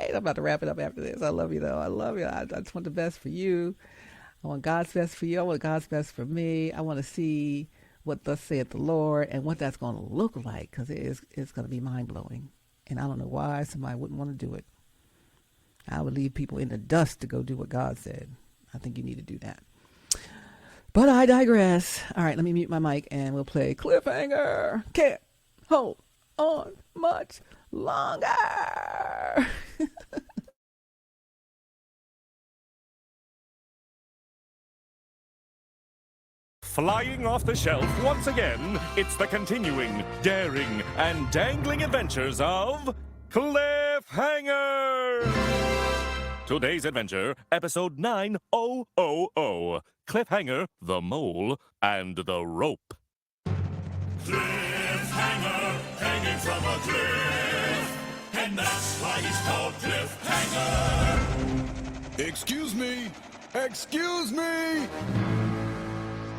I'm about to wrap it up after this. I love you, though. I love you. I just want the best for you. I want God's best for you. I want God's best for me. I want to see what thus saith the Lord and what that's going to look like, because it's going to be mind-blowing. And I don't know why somebody wouldn't want to do it. I would leave people in the dust to go do what God said. I think you need to do that. But I digress. All right, let me mute my mic and we'll play Cliffhanger. Can't hold on much longer. Flying off the shelf once again, it's the continuing, daring, and dangling adventures of Cliffhanger! Today's adventure, episode 9000, Cliffhanger, the Mole, and the Rope. Cliffhanger, hanging from a cliff, and that's why he's called Cliffhanger. Excuse me! Excuse me!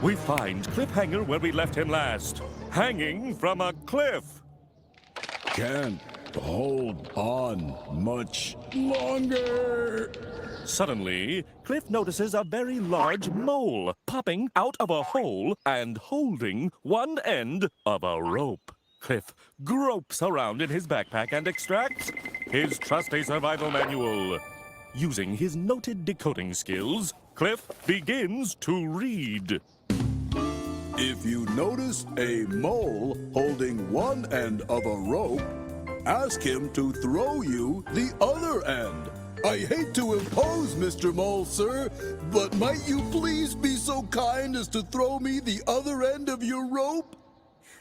We find Cliffhanger where we left him last, hanging from a cliff. Can't hold on much longer. Suddenly, Cliff notices a very large mole popping out of a hole and holding one end of a rope. Cliff gropes around in his backpack and extracts his trusty survival manual. Using his noted decoding skills, Cliff begins to read. If you notice a mole holding one end of a rope, ask him to throw you the other end. I hate to impose, Mr. Mole, sir, but might you please be so kind as to throw me the other end of your rope?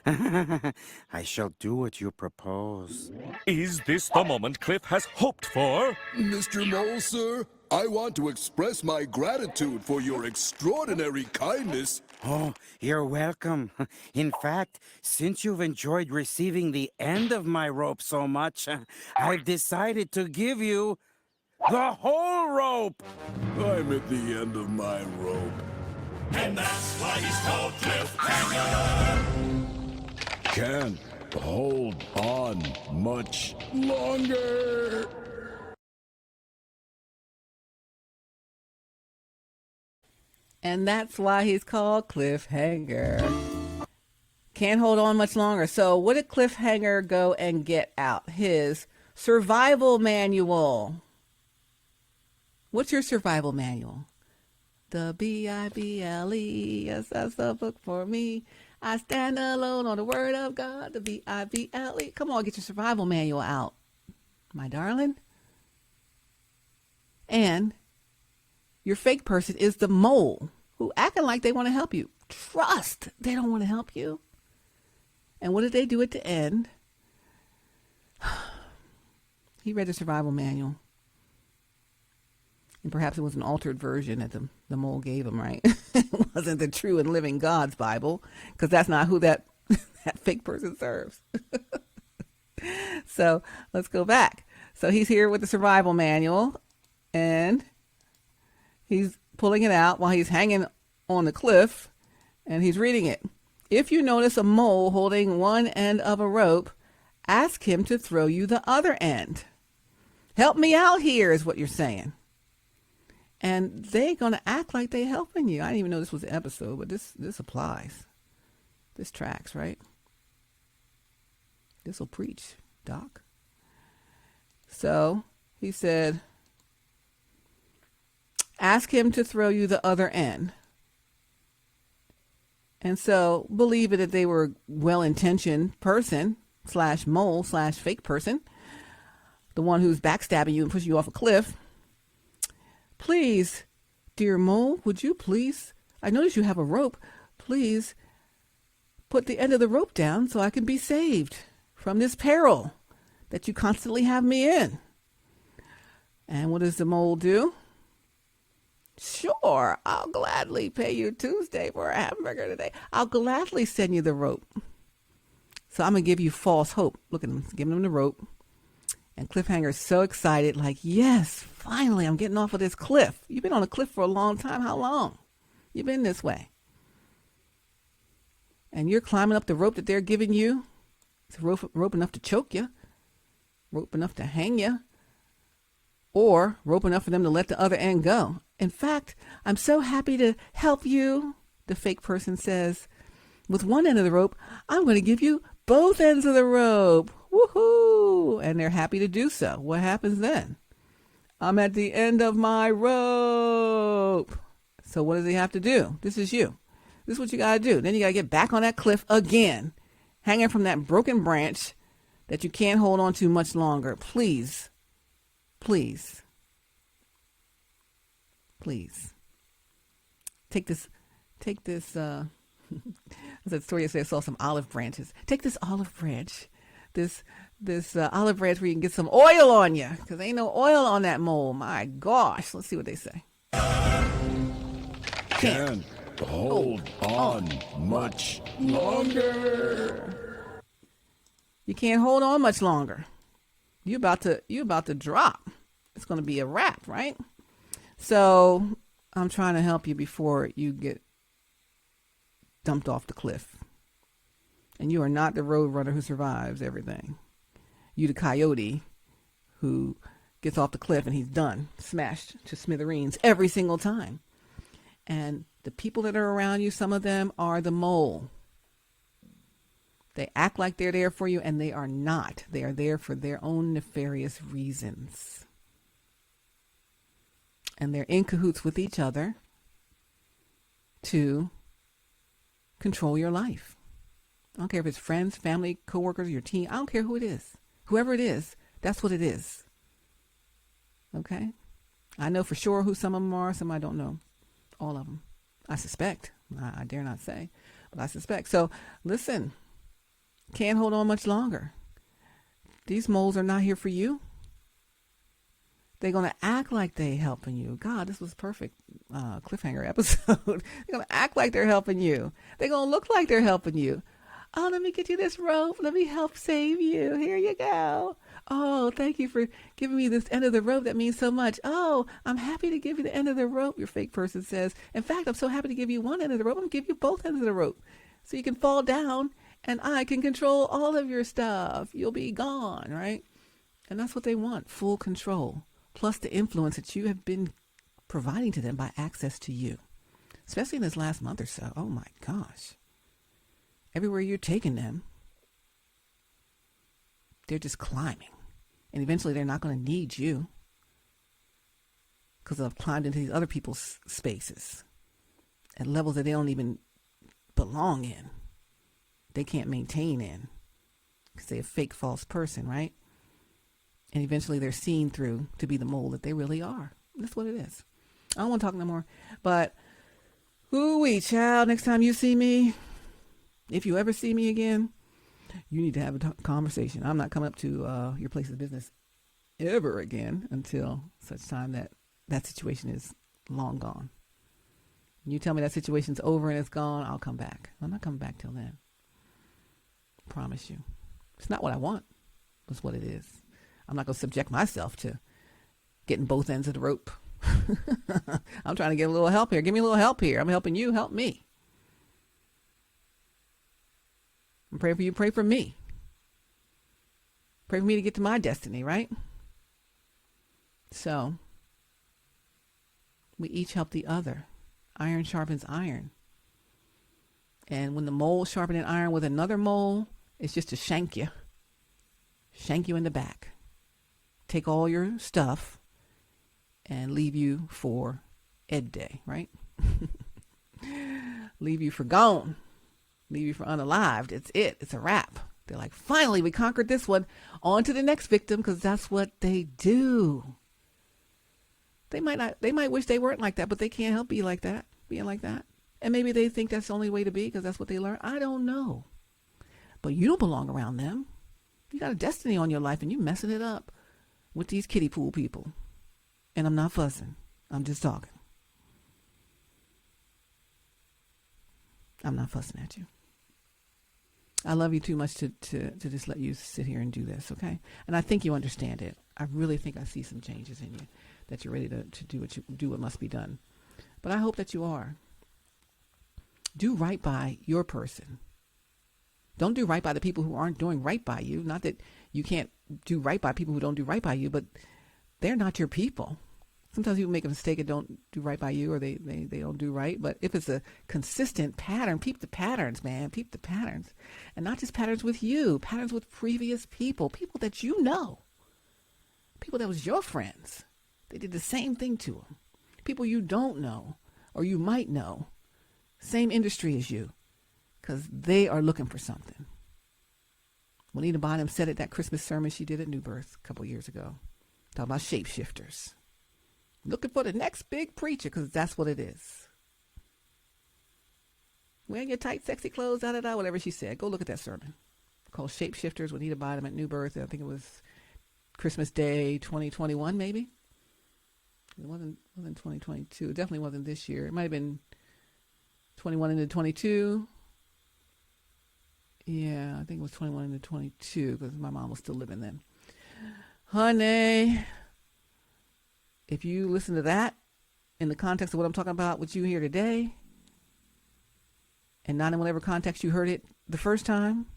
I shall do what you propose. Is this the moment Cliff has hoped for? Mr. Mole, sir, I want to express my gratitude for your extraordinary kindness. Oh, you're welcome. In fact, since you've enjoyed receiving the end of my rope so much, I've decided to give you the whole rope. I'm at the end of my rope. And that's why he's called Cliffhanger. Can't hold on much longer. And that's why he's called Cliffhanger. Can't hold on much longer. So what did Cliffhanger go and get out? His survival manual. What's your survival manual? The Bible, yes, that's the book for me. I stand alone on the word of God, the Bible. Come on, get your survival manual out, my darling. And your fake person is the mole who acting like they want to help you. Trust they don't want to help you. And what did they do at the end? He read the survival manual. And perhaps it was an altered version that the mole gave him, right? It wasn't the true and living God's Bible, because that's not who that fake person serves. So let's go back. So he's here with the survival manual, and he's pulling it out while he's hanging on the cliff, and he's reading it. If you notice a mole holding one end of a rope, ask him to throw you the other end. Help me out here is what you're saying. And they're going to act like they're helping you. I didn't even know this was an episode, but this applies. This tracks, right? This will preach, Doc. So he said, ask him to throw you the other end. And so believe it that they were well-intentioned person / mole / fake person, the one who's backstabbing you and pushing you off a cliff. Please, dear mole, would you please, I notice you have a rope. Please put the end of the rope down so I can be saved from this peril that you constantly have me in. And what does the mole do? Sure, I'll gladly pay you Tuesday for a hamburger today. I'll gladly send you the rope. So I'm going to give you false hope. Look at him, giving him the rope. And Cliffhanger's so excited, like, yes, finally, I'm getting off of this cliff. You've been on a cliff for a long time. How long? You've been this way. And you're climbing up the rope that they're giving you. It's a rope enough to choke you, rope enough to hang you, or rope enough for them to let the other end go. In fact, I'm so happy to help you, the fake person says. With one end of the rope, I'm going to give you both ends of the rope. Woohoo! And they're happy to do so. What happens then? I'm at the end of my rope. So what does he have to do? This is you. This is what you got to do. Then you got to get back on that cliff again, hanging from that broken branch that you can't hold on to much longer. Please, please, please. Take this, I said story yesterday, I saw some olive branches. Take this olive branch, this olive branch where you can get some oil on you, because ain't no oil on that mole. My gosh. Let's see what they say. Can't hold on much longer. You can't hold on much longer. You about to drop. It's going to be a wrap, right? So I'm trying to help you before you get dumped off the cliff. And you are not the road runner who survives everything. You the coyote who gets off the cliff and he's done, smashed to smithereens every single time. And the people that are around you, some of them are the mole. They act like they're there for you, and they are not. They are there for their own nefarious reasons. And they're in cahoots with each other to control your life. I don't care if it's friends, family, coworkers, your team. I don't care who it is. Whoever it is, that's what it is. Okay? I know for sure who some of them are. Some I don't know. All of them. I suspect. I dare not say, but I suspect. So listen, can't hold on much longer. These moles are not here for you. They're going to act like they're helping you. God, this was perfect cliffhanger episode. They're going to act like they're helping you. They're going to look like they're helping you. Oh, let me get you this rope. Let me help save you. Here you go. Oh, thank you for giving me this end of the rope. That means so much. Oh, I'm happy to give you the end of the rope, your fake person says. In fact, I'm so happy to give you one end of the rope. I'm going to give you both ends of the rope so you can fall down and I can control all of your stuff. You'll be gone, right? And that's what they want, full control, plus the influence that you have been providing to them by access to you, especially in this last month or so. Oh, my gosh. Everywhere you're taking them, they're just climbing. And eventually they're not going to need you because they've climbed into these other people's spaces at levels that they don't even belong in. They can't maintain in because they're a fake, false person, right? And eventually they're seen through to be the mole that they really are. That's what it is. I don't want to talk no more. But, ooh-wee, child, next time you see me, if you ever see me again, you need to have a conversation. I'm not coming up to your place of business ever again until such time that that situation is long gone. You tell me that situation's over and it's gone, I'll come back. I'm not coming back till then. Promise you. It's not what I want. It's what it is. I'm not going to subject myself to getting both ends of the rope. I'm trying to get a little help here. Give me a little help here. I'm helping you. Help me. I'm praying for you. Pray for me. Pray for me to get to my destiny, right? So we each help the other. Iron sharpens iron. And when the mole sharpening iron with another mole, it's just to shank you in the back, take all your stuff, and leave you for Ed Day, right? Leave you for gone, leave you for unalived. It's it. It's a wrap. They're like, finally, we conquered this one. On to the next victim, because that's what they do. They might wish they weren't like that, but they can't help being like that. And maybe they think that's the only way to be because that's what they learn. I don't know. But you don't belong around them. You got a destiny on your life and you're messing it up with these kiddie pool people. And I'm not fussing. I'm just talking. I'm not fussing at you. I love you too much to just let you sit here and do this, okay? And I think you understand it. I really think I see some changes in you, that you're ready to do what must be done. But I hope that you are. Do right by your person. Don't do right by the people who aren't doing right by you. Not that you can't do right by people who don't do right by you, but they're not your people. Sometimes people make a mistake and don't do right by you, or they don't do right. But if it's a consistent pattern, peep the patterns, man. Peep the patterns. And not just patterns with you, patterns with previous people that you know. People that was your friends. They did the same thing to them. People you don't know, or you might know, same industry as you, because they are looking for something. Juanita Bynum said it that Christmas sermon she did at New Birth a couple years ago. Talking about shapeshifters. Looking for the next big preacher, because that's what it is. Wearing your tight, sexy clothes, whatever she said. Go look at that sermon. Called Shapeshifters, Juanita Bynum at New Birth. I think it was Christmas Day 2021, maybe. It wasn't 2022. It definitely wasn't this year. It might have been 21 into 22. Yeah, I think it was 21 into 22 because my mom was still living then. Honey, if you listen to that in the context of what I'm talking about with you here today, and not in whatever context you heard it the first time,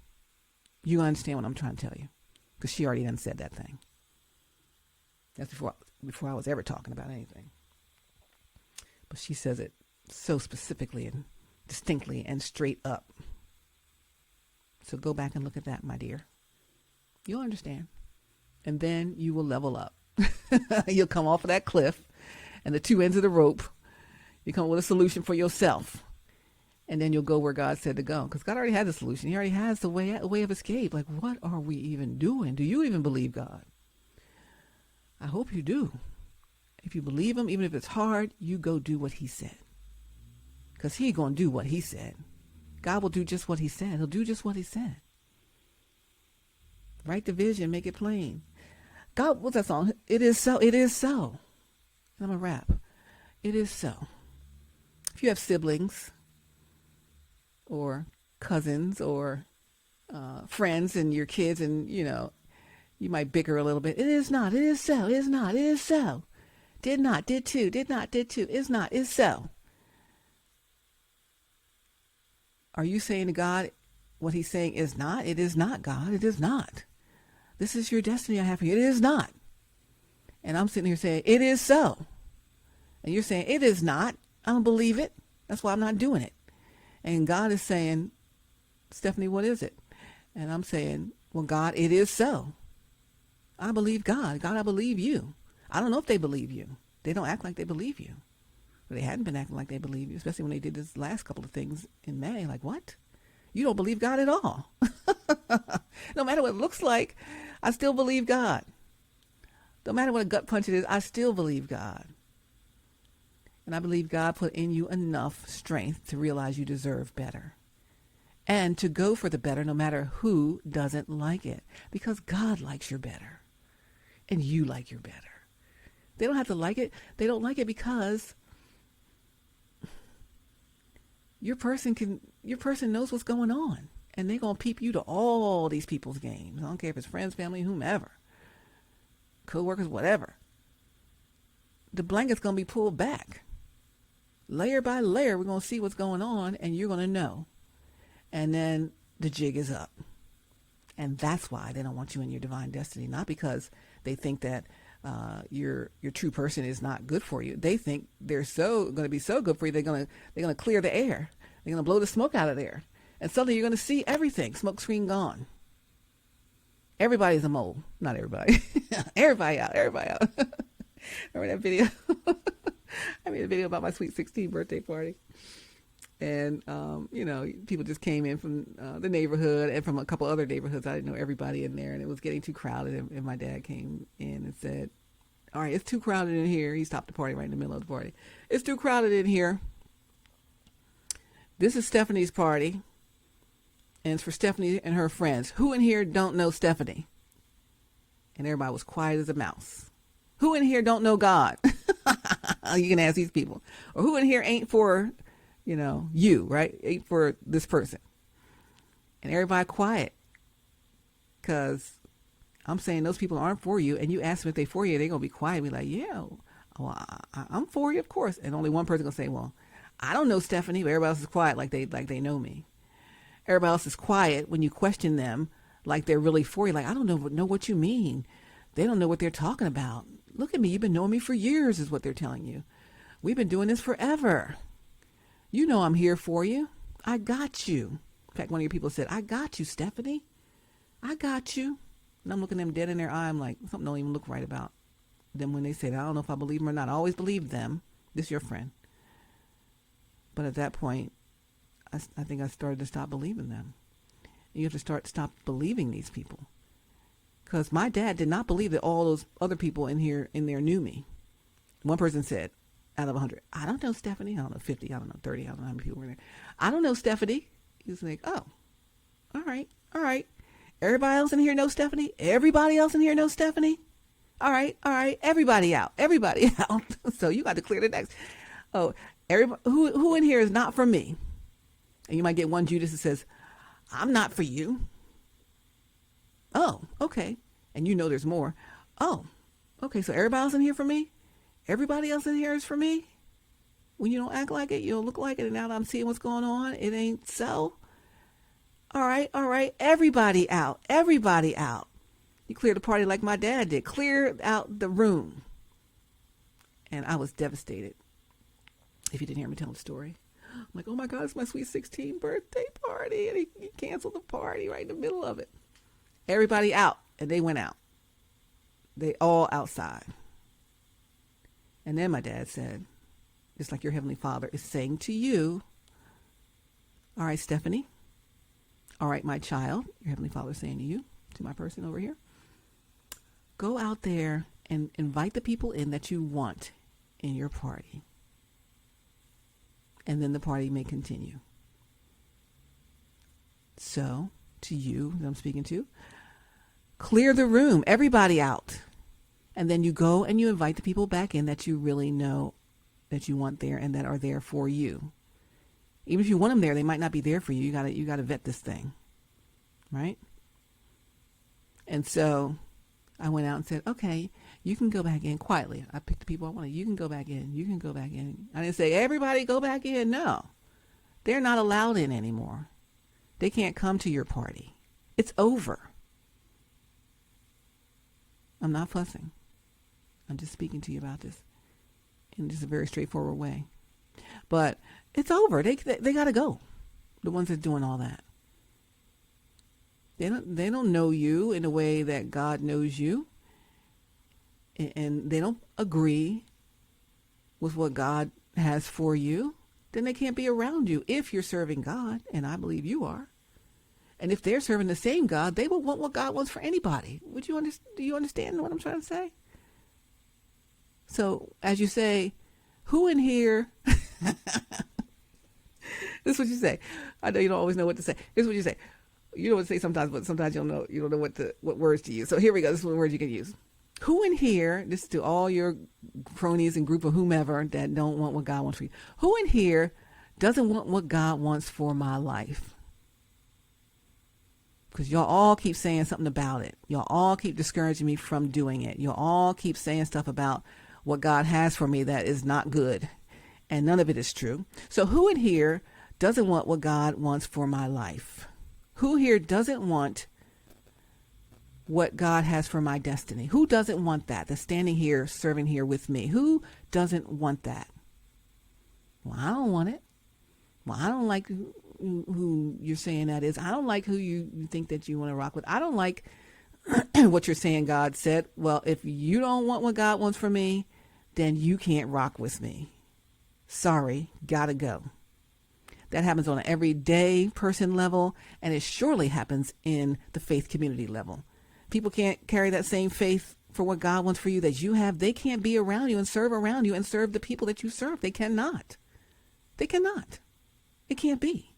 you understand what I'm trying to tell you, because she already done said that thing. That's before I was ever talking about anything. But she says it so specifically and distinctly and straight up. So go back and look at that, my dear. You'll understand. And then you will level up. You'll come off of that cliff and the two ends of the rope. You come up with a solution for yourself. And then you'll go where God said to go. Because God already has a solution. He already has the way of escape. Like, what are we even doing? Do you even believe God? I hope you do. If you believe him, even if it's hard, you go do what he said. Because he's going to do what he said. God will do just what he said. He'll do just what he said. Write the vision, make it plain. God, what's that song? It is so. It is so. And I'm going to rap. It is so. If you have siblings or cousins or friends and your kids and, you might bicker a little bit. It is not. It is so. It is not. It is so. Did not. Did too. Did not. Did too. Is not. Is so. Are you saying to God what he's saying is not? It is not, God. It is not. This is your destiny I have for you. It is not. And I'm sitting here saying, it is so. And you're saying, it is not. I don't believe it. That's why I'm not doing it. And God is saying, Stephanie, what is it? And I'm saying, well, God, it is so. I believe God. God, I believe you. I don't know if they believe you. They don't act like they believe you. They hadn't been acting like they believe you, especially when they did this last couple of things in May. Like, what? You don't believe God at all. No matter what it looks like, I still believe God. No matter what a gut punch it is, I still believe God. And I believe God put in you enough strength to realize you deserve better. And to go for the better no matter who doesn't like it. Because God likes your better. And you like your better. They don't have to like it. They don't like it because your person knows what's going on. And they're going to peep you to all these people's games. I don't care if it's friends, family, whomever. Co-workers, whatever. The blanket's going to be pulled back. Layer by layer, we're going to see what's going on, and you're going to know. And then the jig is up. And that's why they don't want you in your divine destiny. Not because they think that your true person is not good for you. They think they're going to be so good for you. They're going to clear the air. They're going to blow the smoke out of there. And suddenly you're going to see everything. Smoke screen gone. Everybody's a mole. Not everybody. Everybody out. Everybody out. Remember that video? I made a video about my sweet 16 birthday party. And, people just came in from the neighborhood and from a couple other neighborhoods. I didn't know everybody in there. And it was getting too crowded. And my dad came in and said, all right, it's too crowded in here. He stopped the party right in the middle of the party. It's too crowded in here. This is Stephanie's party. And it's for Stephanie and her friends. Who in here don't know Stephanie? And everybody was quiet as a mouse. Who in here don't know God? You can ask these people. Or who in here ain't for, you, right? Ain't for this person. And everybody quiet. Because I'm saying those people aren't for you. And you ask them if they're for you, they're going to be quiet. Be like, yeah, well, I'm for you, of course. And only one person going to say, well, I don't know Stephanie. But everybody else is quiet like they know me. Everybody else is quiet when you question them like they're really for you. Like, I don't know what you mean. They don't know what they're talking about. Look at me. You've been knowing me for years is what they're telling you. We've been doing this forever. You know I'm here for you. I got you. In fact, one of your people said, I got you, Stephanie. I got you. And I'm looking them dead in their eye. I'm like, something don't even look right about them when they say that. I don't know if I believe them or not. I always believe them. This is your friend. But at that point, I think I started to stop believing them. You have to stop believing these people. Because my dad did not believe that all those other people in there knew me. One person said, out of 100, I don't know Stephanie. I don't know 50. I don't know 30. I don't know how many people were there. I don't know Stephanie. He was like, oh, all right. Everybody else in here knows Stephanie? Everybody else in here knows Stephanie? All right. Everybody out. So you got to clear the next. Oh, everybody, who in here is not for me? And you might get one Judas that says, I'm not for you. Oh, okay. And there's more. Oh, okay. So everybody else in here for me? Everybody else in here is for me? When you don't act like it, you don't look like it. And now that I'm seeing what's going on, it ain't so. All right. Everybody out. You clear the party like my dad did. Clear out the room. And I was devastated. If you didn't hear me tell the story. I'm like, oh my God, it's my sweet 16 birthday party. And he canceled the party right in the middle of it. Everybody out. And they went out. They all outside. And then my dad said, just like your Heavenly Father is saying to you, all right, Stephanie. All right, my child. Your Heavenly Father is saying to you, to my person over here. Go out there and invite the people in that you want in your party. And then the party may continue. So, to you that I'm speaking to, clear the room, everybody out. And then you go and you invite the people back in that you really know that you want there and that are there for you. Even if you want them there, they might not be there for you. You gotta vet this thing. Right? And so I went out and said, okay, you can go back in quietly. I picked the people I wanted. You can go back in. I didn't say, everybody go back in. No. They're not allowed in anymore. They can't come to your party. It's over. I'm not fussing. I'm just speaking to you about this in just a very straightforward way. But it's over. They got to go. The ones that's doing all that. They don't know you in a way that God knows you. And they don't agree with what God has for you, then they can't be around you if you're serving God, and I believe you are. And if they're serving the same God, they will want what God wants for anybody. Do you understand what I'm trying to say? So, as you say, who in here... This is what you say. I know you don't always know what to say. This is what you say. You know what to say sometimes, but sometimes you don't know what words to use. So here we go. This is one word you can use. Who in here, this is to all your cronies and group of whomever that don't want what God wants for you. Who in here doesn't want what God wants for my life? Because y'all all keep saying something about it. Y'all all keep discouraging me from doing it. Y'all all keep saying stuff about what God has for me that is not good. And none of it is true. So who in here doesn't want what God wants for my life? Who here doesn't want what God has for my destiny? Who doesn't want that? That's standing here, serving here with me. Who doesn't want that? Well, I don't want it. Well, I don't like who you're saying that is. I don't like who you think that you want to rock with. I don't like what you're saying God said. Well, if you don't want what God wants for me, then you can't rock with me. Sorry, gotta go. That happens on an everyday person level, and it surely happens in the faith community level. People can't carry that same faith for what God wants for you that you have. They can't be around you and serve the people that you serve. They cannot. They cannot. It can't be.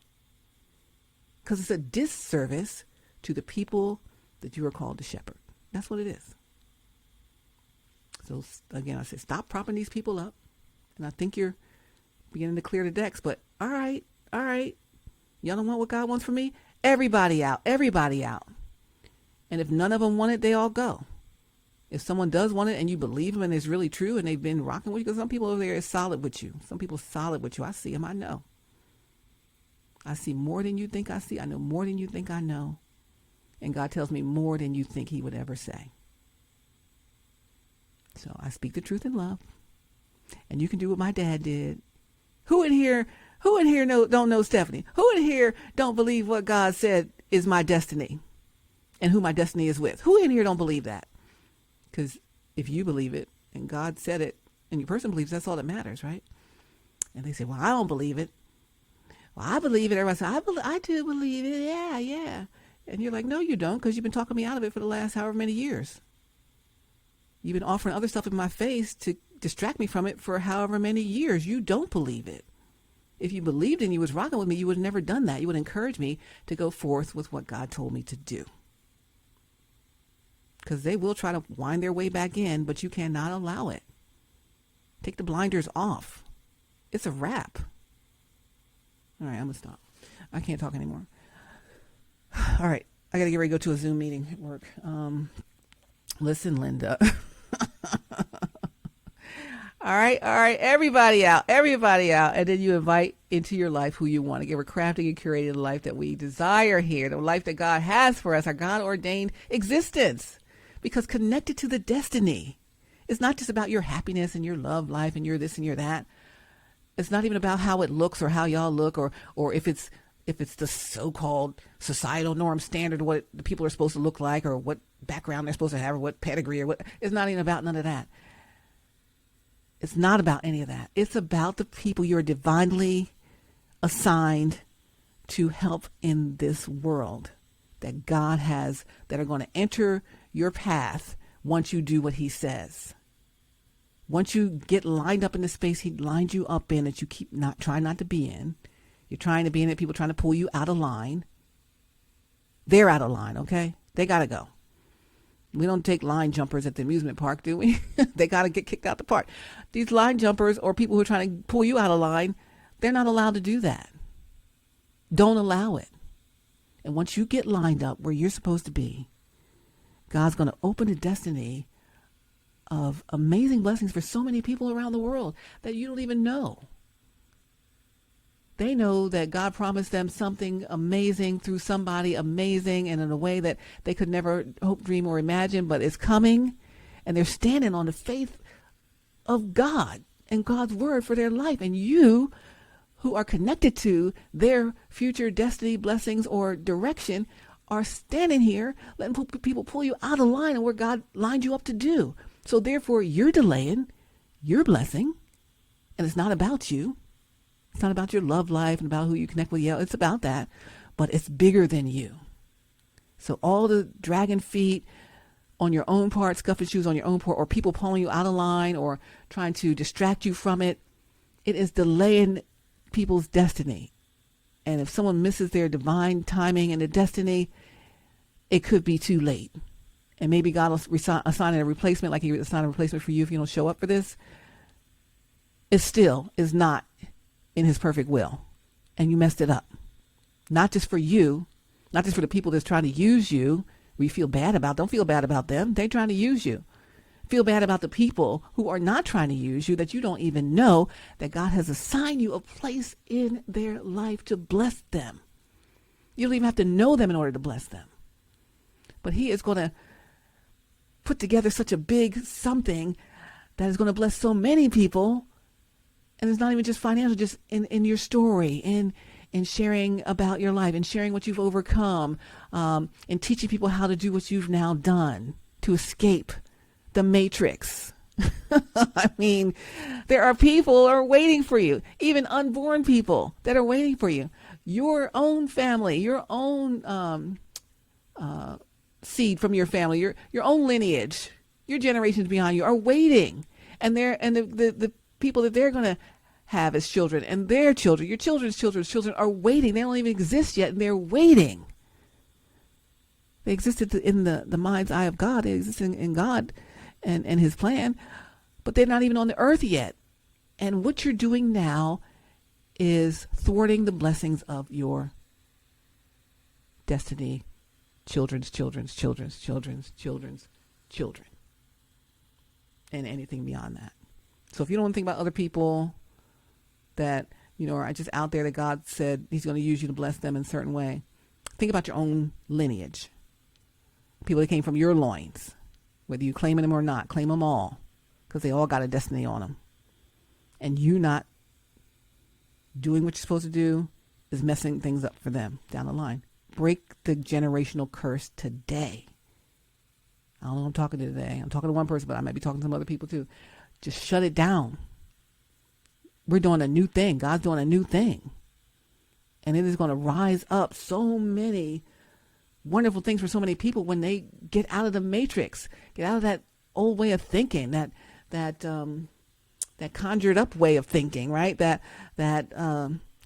Because it's a disservice to the people that you are called to shepherd. That's what it is. So again, I say, stop propping these people up. And I think you're beginning to clear the decks. But all right. Y'all don't want what God wants for me? Everybody out. And if none of them want it, they all go. If someone does want it and you believe them and it's really true and they've been rocking with you, because some people over there is solid with you. Some people solid with you. I see them. I know. I see more than you think I see. I know more than you think I know. And God tells me more than you think he would ever say. So I speak the truth in love. And you can do what my dad did. Who in here don't know Stephanie? Who in here don't believe what God said is my destiny and who my destiny is with? Who in here don't believe that? Because if you believe it and God said it and your person believes, that's all that matters, right? And they say, well, I don't believe it. Well, I believe it. Everybody says, I do believe it. Yeah. And you're like, no, you don't, because you've been talking me out of it for the last however many years. You've been offering other stuff in my face to distract me from it for however many years. You don't believe it. If you believed and you was rocking with me, you would have never done that. You would encourage me to go forth with what God told me to do. Because they will try to wind their way back in, but you cannot allow it. Take the blinders off. It's a wrap. All right, I'm going to stop. I can't talk anymore. All right, I got to get ready to go to a Zoom meeting at work. Listen, Linda. All right. Everybody out. And then you invite into your life who you want to get. We're crafting and curating the life that we desire here, the life that God has for us, our God-ordained existence. Because connected to the destiny, it's not just about your happiness and your love life and your this and your that. It's not even about how it looks or how y'all look or if it's the so-called societal norm standard of what the people are supposed to look like or what background they're supposed to have or what pedigree or what. It's not even about none of that. It's not about any of that. It's about the people you're divinely assigned to help in this world that God has, that are going to enter your path once you do what he says. Once you get lined up in the space he lined you up in that you keep trying not to be in. You're trying to be in it. People trying to pull you out of line. They're out of line, okay? They got to go. We don't take line jumpers at the amusement park, do we? They got to get kicked out the park. These line jumpers or people who are trying to pull you out of line, they're not allowed to do that. Don't allow it. And once you get lined up where you're supposed to be, God's going to open a destiny of amazing blessings for so many people around the world that you don't even know. They know that God promised them something amazing through somebody amazing and in a way that they could never hope, dream, or imagine, but it's coming. And they're standing on the faith of God and God's word for their life. And you, who are connected to their future destiny, blessings, or direction, are standing here letting people pull you out of line and where God lined you up to do. So therefore, you're delaying your blessing. And it's not about you. It's not about your love life and about who you connect with. Yeah, it's about that, but it's bigger than you. So all the dragging feet on your own part, scuffing shoes on your own part, or people pulling you out of line or trying to distract you from it, it is delaying people's destiny. And if someone misses their divine timing and the destiny, it could be too late. And maybe God will assign a replacement, like he would assign a replacement for you if you don't show up for this. It still is not in his perfect will. And you messed it up. Not just for you, not just for the people that's trying to use you, we feel bad about. Don't feel bad about them. They're trying to use you. Feel bad about the people who are not trying to use you, that you don't even know that God has assigned you a place in their life to bless them. You don't even have to know them in order to bless them. But he is going to put together such a big something that is going to bless so many people. And it's not even just financial, just in your story, in sharing about your life, and sharing what you've overcome, and teaching people how to do what you've now done to escape the matrix. I mean, there are people who are waiting for you, even unborn people that are waiting for you. Your own family, your own seed from your family, your own lineage, your generations behind you are waiting. And the people that they're going to have as children and their children, your children's children are waiting. They don't even exist yet, and they're waiting. They existed in the mind's eye of God. They exist in God and his plan, but they're not even on the earth yet. And what you're doing now is thwarting the blessings of your destiny, children's children, and anything beyond that. So if you don't want to think about other people that, are just out there that God said he's going to use you to bless them in a certain way, think about your own lineage. People that came from your loins, whether you claim them or not, claim them all, because they all got a destiny on them. And you not doing what you're supposed to do is messing things up for them down the line. Break the generational curse today. I don't know who I'm talking to today. I'm talking to one person, but I might be talking to some other people too. Just shut it down. We're doing a new thing. God's doing a new thing. And it is going to rise up so many wonderful things for so many people when they get out of the matrix, get out of that old way of thinking, that conjured up way of thinking, right? That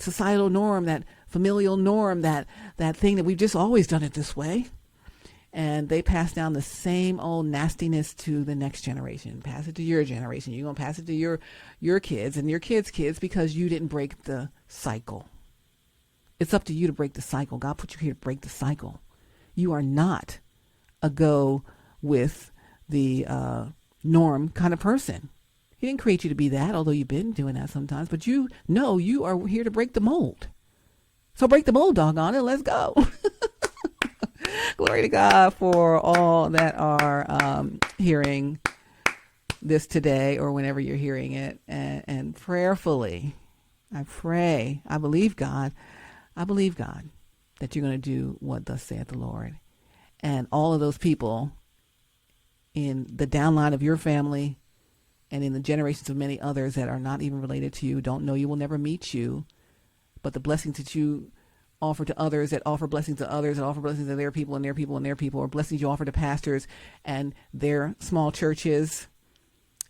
societal norm, that familial norm, that thing that we've just always done it this way. And they pass down the same old nastiness to the next generation. Pass it to your generation. You're going to pass it to your kids and your kids' kids, because you didn't break the cycle. It's up to you to break the cycle. God put you here to break the cycle. You are not a go with the norm kind of person. He didn't create you to be that, although you've been doing that sometimes. But you know you are here to break the mold. So break the mold, doggone it. Let's go. Glory to God for all that are hearing this today or whenever you're hearing it. And prayerfully, I pray, I believe God that you're going to do what thus saith the Lord. And all of those people in the downline of your family and in the generations of many others that are not even related to you, don't know you, will never meet you, but the blessings that you offer to others, that offer blessings to others, and offer blessings to their people and their people and their people, or blessings you offer to pastors and their small churches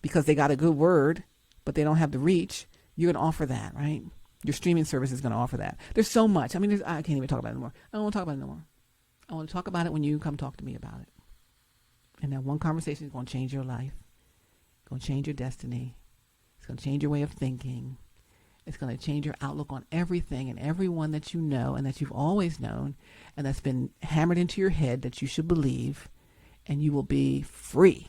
because they got a good word, but they don't have the reach, you're going to offer that, right? Your streaming service is going to offer that. There's so much. I mean, I can't even talk about it anymore. I don't want to talk about it anymore. I want to talk about it when you come talk to me about it. And that one conversation is going to change your life. It's going to change your destiny. It's going to change your way of thinking. It's going to change your outlook on everything and everyone that you know and that you've always known and that's been hammered into your head that you should believe, and you will be free.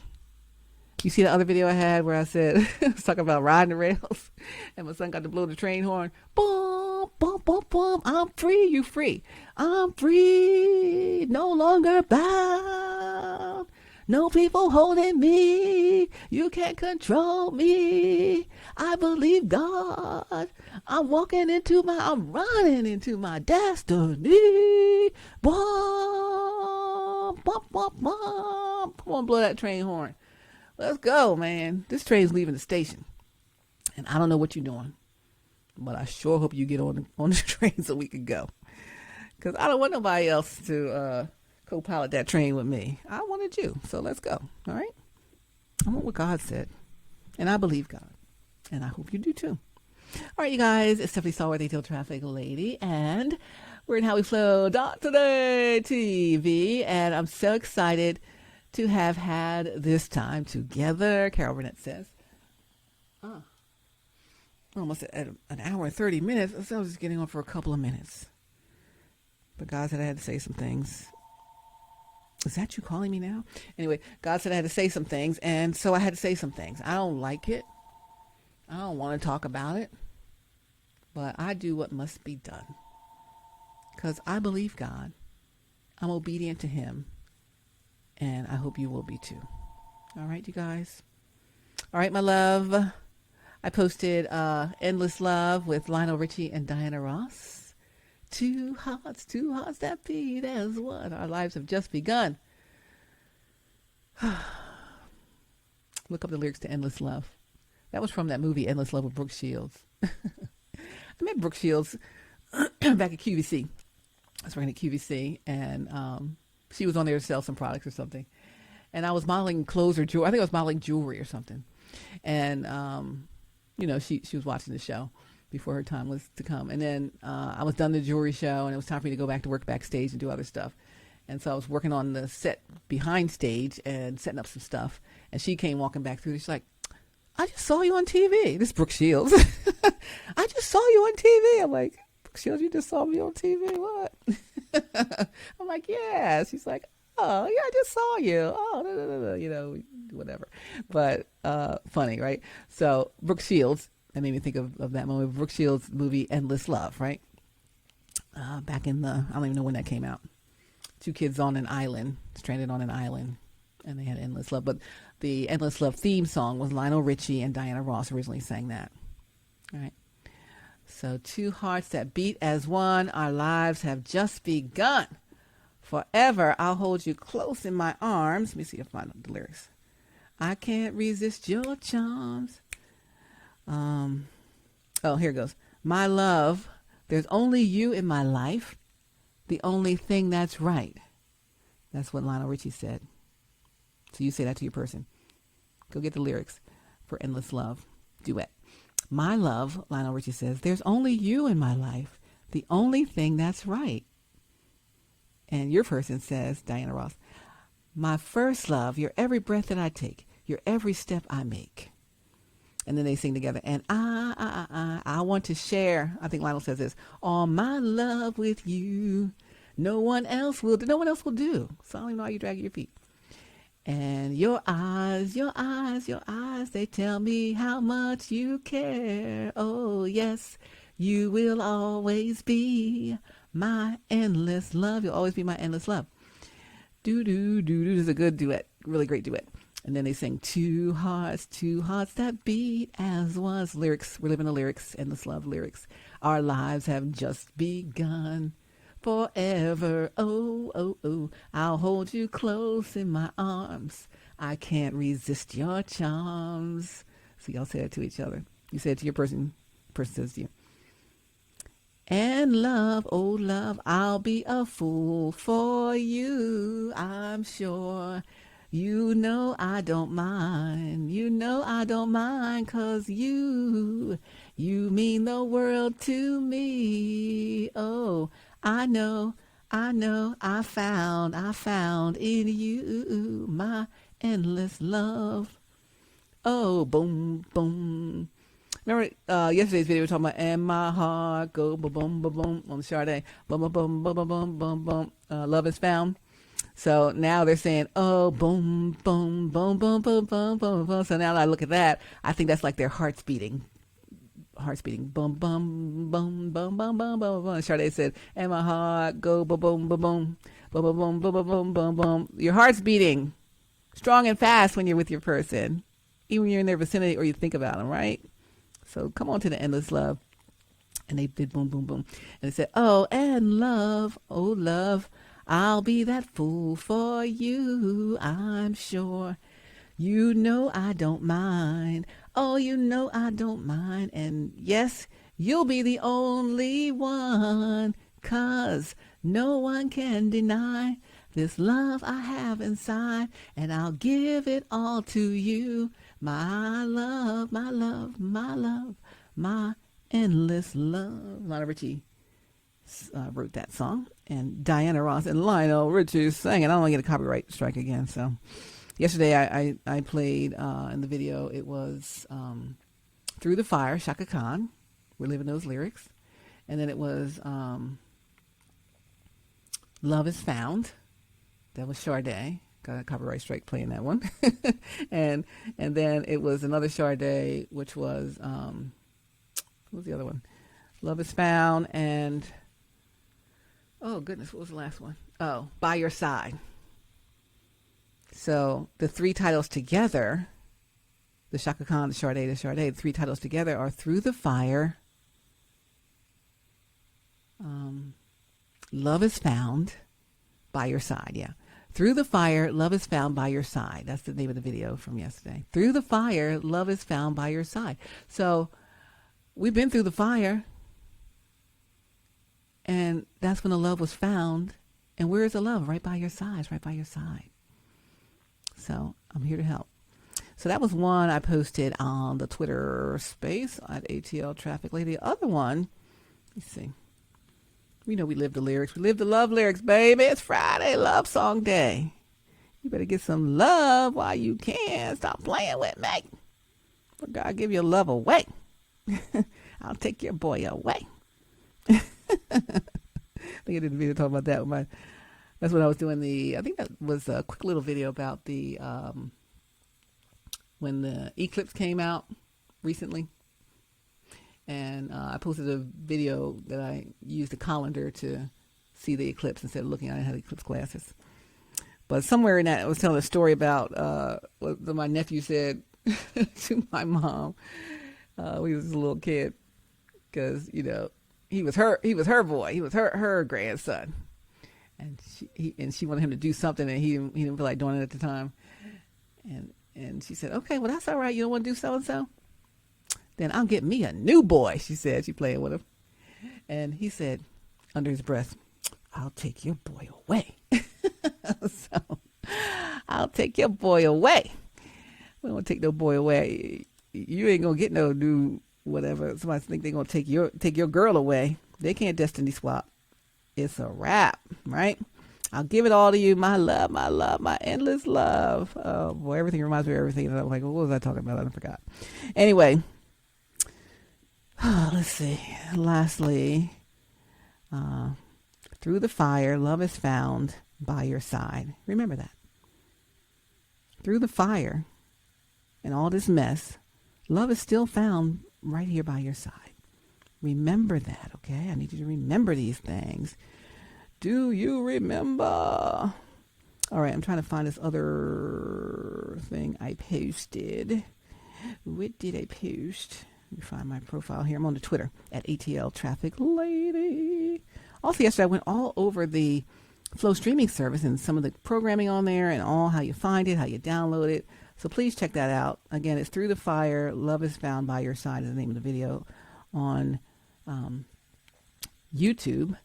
You see the other video I had where I said, I was talking about riding the rails, and my son got to blow the train horn. Boom, boom, boom, boom. I'm free, you free. I'm free, no longer bound. No people holding me. You can't control me. I believe God. I'm running into my destiny. Boom, boom, boom, boom. Come on, blow that train horn. Let's go, man. This train's leaving the station. And I don't know what you're doing, but I sure hope you get on the train so we can go. Because I don't want nobody else to co-pilot that train with me. I wanted you. So let's go. All right? I want what God said. And I believe God. And I hope you do too. All right, you guys. It's Stephanie Stallworth, AtlTrafficLady. And we're in HowWeFlow.Today-TV. And I'm so excited to have had this time together. Carol Burnett says, almost at an hour and 30 minutes. So I was just getting on for a couple of minutes. But God said I had to say some things. Is that you calling me now? Anyway, God said I had to say some things, and so I had to say some things. I don't like it. I don't want to talk about it. But I do what must be done. Because I believe God. I'm obedient to him. And I hope you will be too. All right, you guys. All right, my love. I posted Endless Love with Lionel Richie and Diana Ross. Two hearts that beat as one. Our lives have just begun. Look up the lyrics to Endless Love. That was from that movie Endless Love with Brooke Shields. I met Brooke Shields back at QVC. I was working at QVC, and she was on there to sell some products or something. And I was modeling clothes or jewelry. I think I was modeling jewelry or something. And, she was watching the show before her time was to come. And then I was done the jewelry show, and it was time for me to go back to work backstage and do other stuff. And so I was working on the set behind stage and setting up some stuff. And she came walking back through. She's like, I just saw you on TV. This is Brooke Shields. I just saw you on TV. I'm like, Brooke Shields, you just saw me on TV? What? I'm like, yeah. She's like, oh, yeah, I just saw you. Oh, whatever. But funny, right? So Brooke Shields, that made me think of that moment. Brooke Shields' movie Endless Love, right? Back in I don't even know when that came out. Two kids on an island, stranded on an island, and they had endless love. But the Endless Love theme song was Lionel Richie and Diana Ross originally sang that. All right. So two hearts that beat as one. Our lives have just begun. Forever, I'll hold you close in my arms. Let me see if I find the lyrics. I can't resist your charms. Here it goes. My love, there's only you in my life. The only thing that's right. That's what Lionel Richie said. So you say that to your person. Go get the lyrics for Endless Love duet. My love, Lionel Richie says, there's only you in my life. The only thing that's right. And your person says, Diana Ross, my first love, you're every breath that I take, you're every step I make. And then they sing together. And I want to share, I think Lionel says this, all my love with you. No one else will do. So I don't even know how you drag your feet. And your eyes, they tell me how much you care. Oh, yes, you will always be my endless love. You'll always be my endless love. Do-do-do-do is a good duet, really great duet. And then they sing two hearts that beat as one. Lyrics, we're living the lyrics, endless love lyrics. Our lives have just begun. Forever, oh, I'll hold you close in my arms. I can't resist your charms. So y'all say it to each other. You say it to your person says to you. And love, oh love, I'll be a fool for you, I'm sure. You know I don't mind, 'cause you mean the world to me. Oh, I know, I found in you my endless love. Oh, boom, boom. Remember yesterday's video we were talking about and my heart go boom, boom, boom, boom on the Sade. Boom, boom, boom, boom, boom, boom, boom, boom. Love is found. So now they're saying, oh, boom, boom, boom, boom, boom, boom, boom, boom. So now that I look at that, I think that's like their hearts beating. Boom, boom, boom, boom, boom, boom, boom, boom. And Sade said, and my heart go boom, boom, boom, boom, boom, boom, boom, boom, boom, boom, boom. Your heart's beating strong and fast when you're with your person, even when you're in their vicinity or you think about them, right? So come on to the endless love. And they did boom, boom, boom. And they said, oh, and love, oh, love, I'll be that fool for you, I'm sure. You know I don't mind. Oh, you know I don't mind. And yes, you'll be the only one, 'cause no one can deny this love I have inside, and I'll give it all to you. My love, my love, my love, my endless love. Lionel Richie wrote that song, and Diana Ross and Lionel Richie sang it. I don't want to get a copyright strike again. So yesterday I played in the video, it was Through the Fire, Shaka Khan. We're living those lyrics. And then it was Love is Found. That was Sade. Got a copyright strike playing that one. and then it was another Sade, which was what was the other one? Love is Found, and oh goodness, what was the last one? Oh, By Your Side. So the three titles together, the Shaka Khan, the Sade, the three titles together are Through the Fire, Love is Found by Your Side. Yeah. Through the Fire, Love is Found by Your Side. That's the name of the video from yesterday. Through the Fire, Love is Found by Your Side. So we've been through the fire, and that's when the love was found. And where is the love? Right by your side. Right by your side. So I'm here to help. So that was one I posted on the Twitter space at AtlTrafficLady. The other one, let's see. We know we live the lyrics. We live the love lyrics, baby. It's Friday, love song day. You better get some love while you can. Stop playing with me. For God, give your love away. I'll take your boy away. I think I did a video talking about that. That's when I was doing I think that was a quick little video about when the eclipse came out recently. And I posted a video that I used a colander to see the eclipse instead of looking at it. I had eclipse glasses. But somewhere in that, I was telling a story about what my nephew said to my mom when he was a little kid. Because, he was her boy. He was her grandson. And she wanted him to do something, and he didn't feel like doing it at the time. And she said, okay, well, that's all right. You don't want to do so-and-so? Then I'll get me a new boy, she said. She playing with him. And he said, under his breath, I'll take your boy away. So, I'll take your boy away. We don't want to take no boy away. You ain't going to get no new whatever. Somebody think they're going to take your girl away. They can't destiny swap. It's a wrap, right? I'll give it all to you, my love, my endless love. Oh, boy, everything reminds me of everything. And I'm like, what was I talking about? I forgot. Anyway. Let's see. Lastly, through the fire, love is found by your side. Remember that. Through the fire and all this mess, love is still found right here by your side. Remember that, okay? I need you to remember these things. Do you remember? All right, I'm trying to find this other thing I posted. What did I post? Let me find my profile here. I'm on the Twitter at AtlTrafficLady. Also, yesterday I went all over the Flow streaming service and some of the programming on there and all how you find it, how you download it. So please check that out. Again, it's Through the Fire, Love is Found by Your Side is the name of the video on YouTube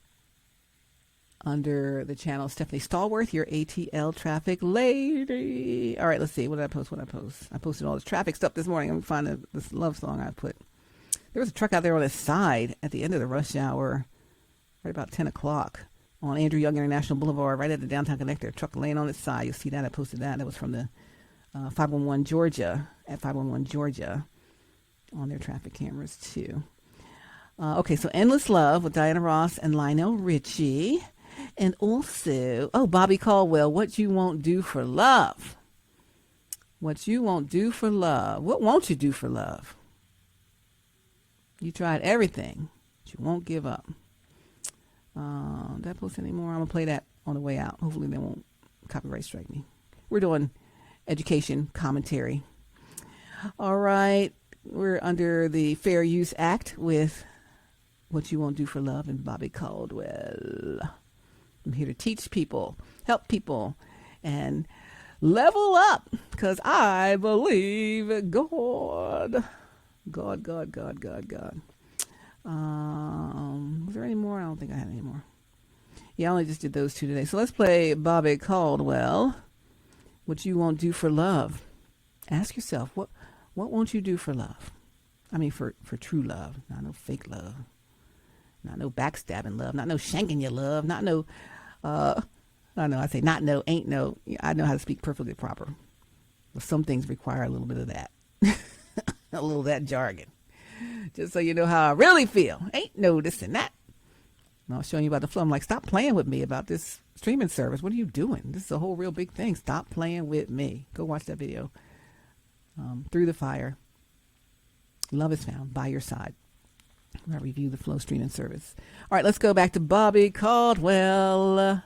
under the channel Stephanie Stallworth, your AtlTrafficLady. All right, let's see. What did I post? I posted all this traffic stuff this morning. I'm finding this love song I put. There was a truck out there on the side at the end of the rush hour, right about 10 o'clock on Andrew Young International Boulevard, right at the downtown connector. A truck laying on its side. You'll see that. I posted that. That was from the 511 Georgia, at 511 Georgia on their traffic cameras, too. Okay, so Endless Love with Diana Ross and Lionel Richie. And also, Bobby Caldwell, What You Won't Do for Love. What you won't do for love. What won't you do for love? You tried everything, but you won't give up. Did I post any more? I'm going to play that on the way out. Hopefully they won't copyright strike me. We're doing education commentary. All right. We're under the Fair Use Act with What You Won't Do for Love and Bobby Caldwell. I'm here to teach people, help people, and level up because I believe God. God. Was there any more? I don't think I had any more. Yeah, I only just did those two today. So let's play Bobby Caldwell, What You Won't Do for Love. Ask yourself, what won't you do for love? I mean, for true love, not no fake love. Not no backstabbing love, not no shanking your love, not no, I know I say not no, ain't no. I know how to speak perfectly proper. But some things require a little bit of that. A little of that jargon. Just so you know how I really feel. Ain't no this and that. And I was showing you about the flow. I'm like, stop playing with me about this streaming service. What are you doing? This is a whole real big thing. Stop playing with me. Go watch that video. Through the Fire. Love is Found by Your Side. I review the Flow streaming service. All right, let's go back to Bobby Caldwell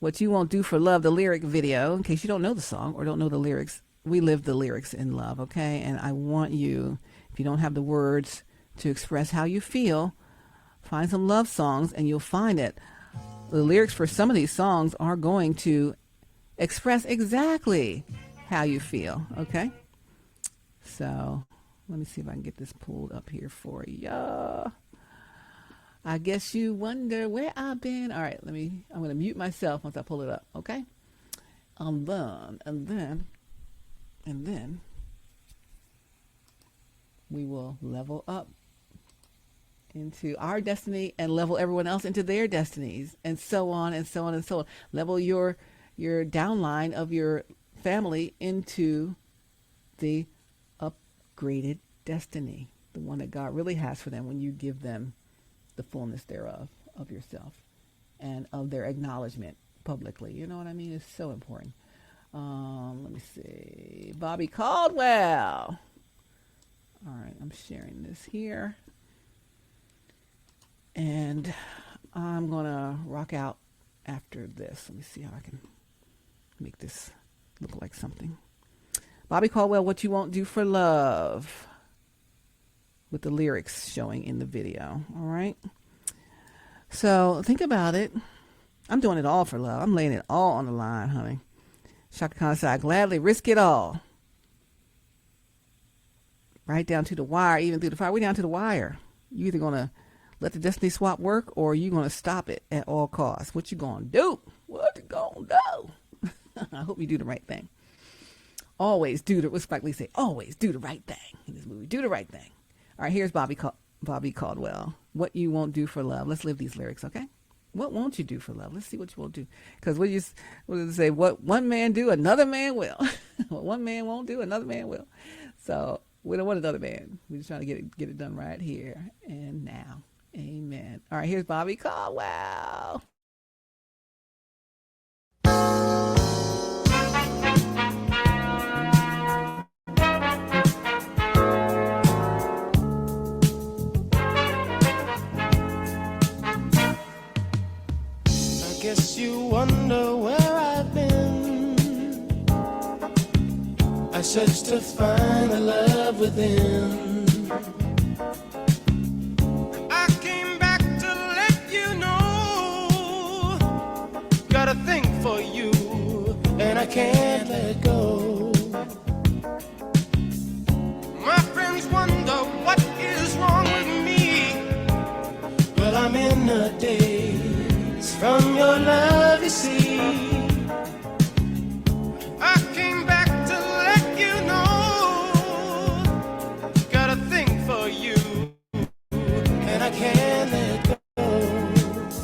What You Won't Do for Love, the lyric video, in case you don't know the song or don't know the lyrics. We live the lyrics in love, okay? And I want you, if you don't have the words to express how you feel, find some love songs and you'll find it. The lyrics for some of these songs are going to express exactly how you feel, okay? So let me see if I can get this pulled up here for ya. I guess you wonder where I've been. All right, I'm going to mute myself once I pull it up, okay? And then we will level up into our destiny and level everyone else into their destinies, and so on and so on and so on. Level your downline of your family into the upgraded destiny, the one that God really has for them when you give them the fullness thereof of yourself and of their acknowledgement publicly. You know what I mean? It's so important. Let me see. Bobby Caldwell. All right, I'm sharing this here. And I'm going to rock out after this. Let me see how I can make this look like something. Bobby Caldwell, What You Won't Do for Love, with the lyrics showing in the video. All right. So think about it. I'm doing it all for love. I'm laying it all on the line, honey. Shaka Khan said, I gladly risk it all. Right down to the wire, even through the fire. We're down to the wire. You either going to let the destiny swap work or you going to stop it at all costs. What you going to do? What you going to do? I hope you do the right thing. Always do the, what Spike Lee say? Always do the right thing in this movie. Do the right thing. All right, here's Bobby Caldwell. What You Won't Do for Love. Let's live these lyrics, okay? What won't you do for love? Let's see what you won't do. Because what does it say? What one man do, another man will. What one man won't do, another man will. So we don't want another man. We're just trying to get it done right here and now. Amen. All right, here's Bobby Caldwell. Guess you wonder where I've been. I searched to find the love within. I came back to let you know. Got a thing for you, and I can't let go. My friends wonder what is wrong with me. Well, I'm in a daze from your love, you see. I came back to let you know. Got a thing for you, and I can't let go.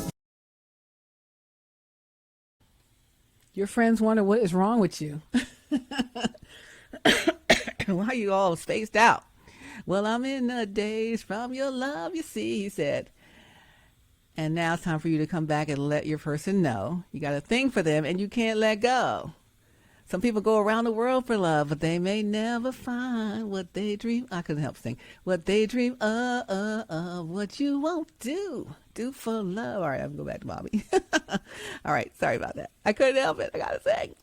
Your friends wonder what is wrong with you. Why are you all spaced out? Well, I'm in a daze from your love, you see, he said. And now it's time for you to come back and let your person know you got a thing for them and you can't let go. Some people go around the world for love, but they may never find what they dream. I couldn't help sing. What they dream of, what you won't do for love. All right, I'm going to go back to Bobby. All right, sorry about that. I couldn't help it. I got to sing.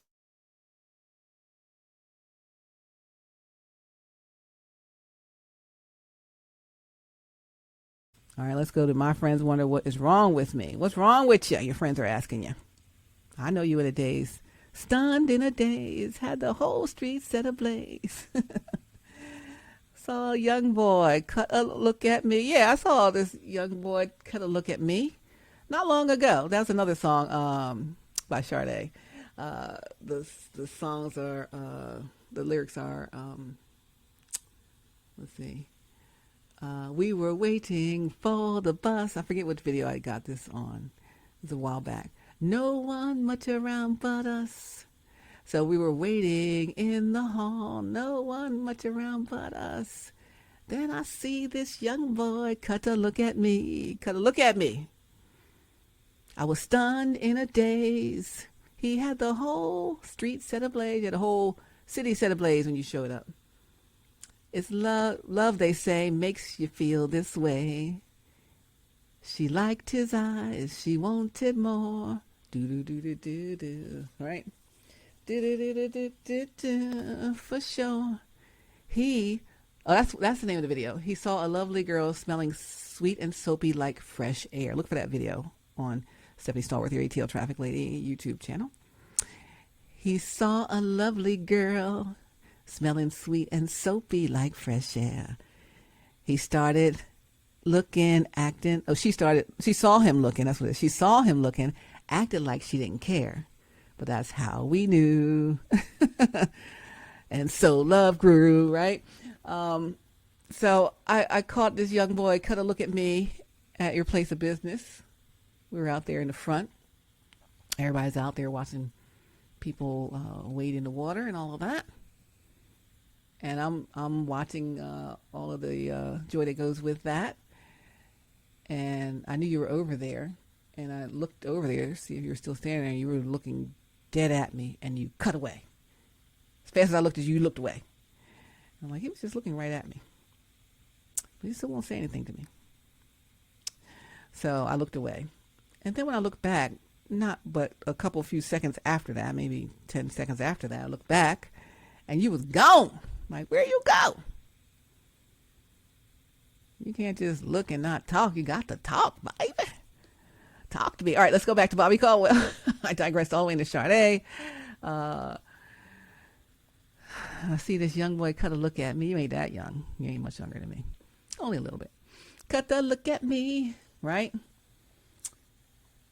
All right, let's go to My Friends Wonder What Is Wrong With Me. What's wrong with you? Your friends are asking you. I know you in a daze. Stunned in a daze. Had the whole street set ablaze. Saw a young boy cut a look at me. Yeah, I saw this young boy cut a look at me not long ago. That's another song by Sade. The songs are, the lyrics are, let's see. We were waiting for the bus. I forget what video I got this on. It was a while back. No one much around but us. So we were waiting in the hall. No one much around but us. Then I see this young boy cut a look at me. Cut a look at me. I was stunned in a daze. He had the whole street set ablaze. He had the whole city set ablaze when you showed up. It's love, they say, makes you feel this way. She liked his eyes, she wanted more. Do. Right? Do. For sure. That's the name of the video. He saw a lovely girl smelling sweet and soapy like fresh air. Look for that video on Stephanie Stallworth, your AtlTrafficLady YouTube channel. He saw a lovely girl smelling sweet and soapy like fresh air. He started looking, acting. She saw him looking. That's what it is. She saw him looking, acted like she didn't care. But that's how we knew. And so love grew, right? So I caught this young boy cut a look at me at your place of business. We were out there in the front. Everybody's out there watching people wade in the water and all of that. And I'm watching all of the joy that goes with that. And I knew you were over there. And I looked over there to see if you were still standing there. And you were looking dead at me. And you cut away. As fast as I looked at you, you looked away. I'm like, he was just looking right at me. But he still won't say anything to me. So I looked away. And then when I looked back, not but a few seconds after that, maybe 10 seconds after that, I looked back and you was gone. I'm like, where you go? You can't just look and not talk. You got to talk, baby. Talk to me. All right, let's go back to Bobby Caldwell. I digressed all the way into Sade. I see this young boy cut a look at me. You ain't that young. You ain't much younger than me. Only a little bit. Cut a look at me, right?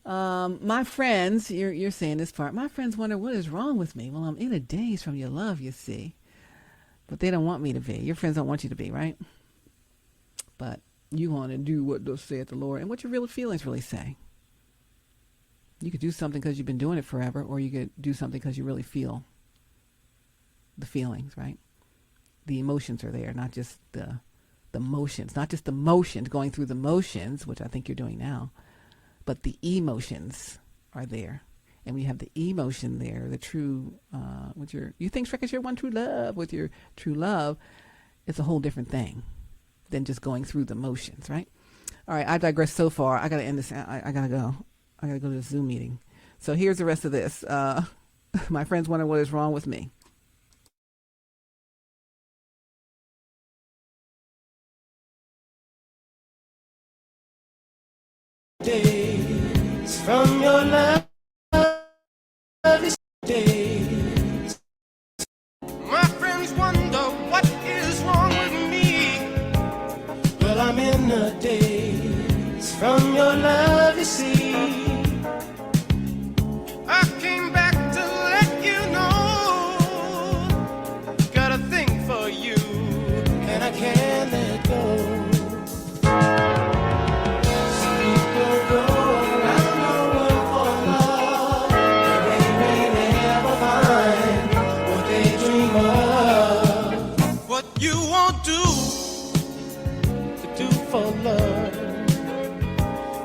My friends, you're saying this part. My friends wonder what is wrong with me. Well, I'm in a daze from your love, you see. But they don't want me to be. Your friends don't want you to be, right? But you want to do what thus saith the Lord and what your real feelings really say. You could do something because you've been doing it forever, or you could do something because you really feel the feelings, right? The emotions are there, not just the motions, not just the motions, going through the motions, which I think you're doing now, but the emotions are there. And when you have the emotion there, the true, you think Shrek is your one true love, with your true love, it's a whole different thing than just going through the motions, right? All right, I digress so far. I got to end this. I got to go. I got to go to the Zoom meeting. So here's the rest of this. My friends wonder what is wrong with me. Days from your love is days. My friends wonder what is wrong with me. Well, I'm in the days from your love, you see. I came back to let you know. Got a thing for you, and I can't let go.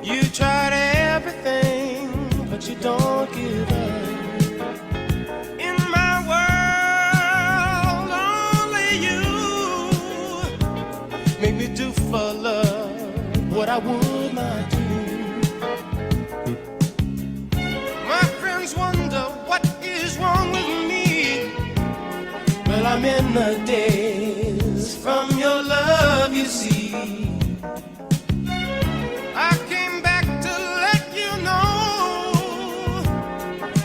You tried everything, but you don't give up. In my world, only you make me do for love what I would not do. My friends wonder what is wrong with me. Well, I'm in the days from your love, you see. I came back to let you know.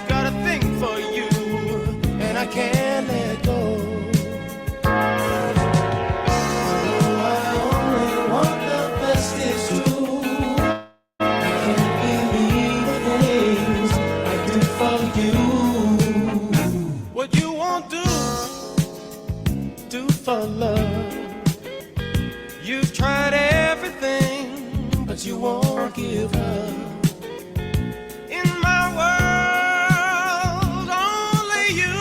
Got a thing for you, and I can't let go. Oh, I only want the best, is true. I can't believe the things I do for you. What you won't do for love. You've tried everything, but you won't give up. In my world, only you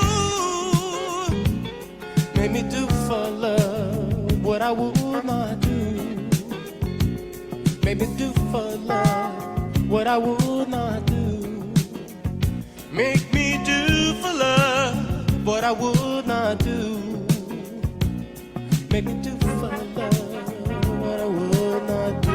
made me do for love what I would not do. Made me do for love what I would not do. Make me do for love what I would not do. Make me do for love what I would not do.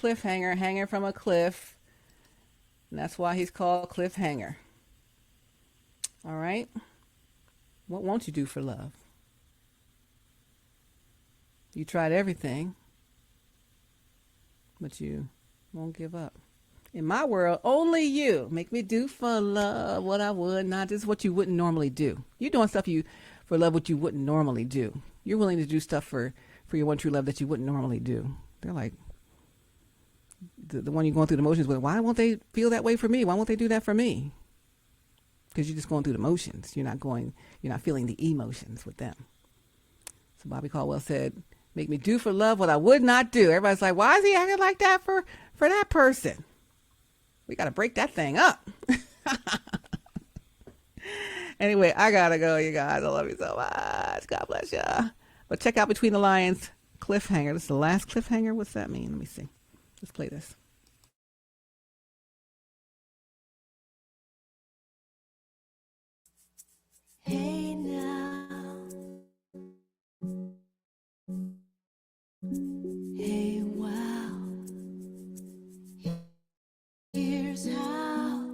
cliffhanger, hanging from a cliff. And that's why he's called Cliffhanger. All right? What won't you do for love? You tried everything, but you won't give up. In my world, only you make me do for love what I would not. This is what you wouldn't normally do. You're doing stuff for love what you wouldn't normally do. You're willing to do stuff for your one true love that you wouldn't normally do. They're like, the one you're going through the motions with, why won't they feel that way for me? Why won't they do that for me? Because you're just going through the motions. You're not feeling the emotions with them. So Bobby Caldwell said, make me do for love what I would not do. Everybody's like, why is he acting like that for that person? We got to break that thing up. Anyway, I got to go, you guys. I love you so much. God bless you. But check out Between the Lines, Cliffhanger. This is the last cliffhanger. What's that mean? Let me see. Let's play this. Hey now. Hey wow. Here's how.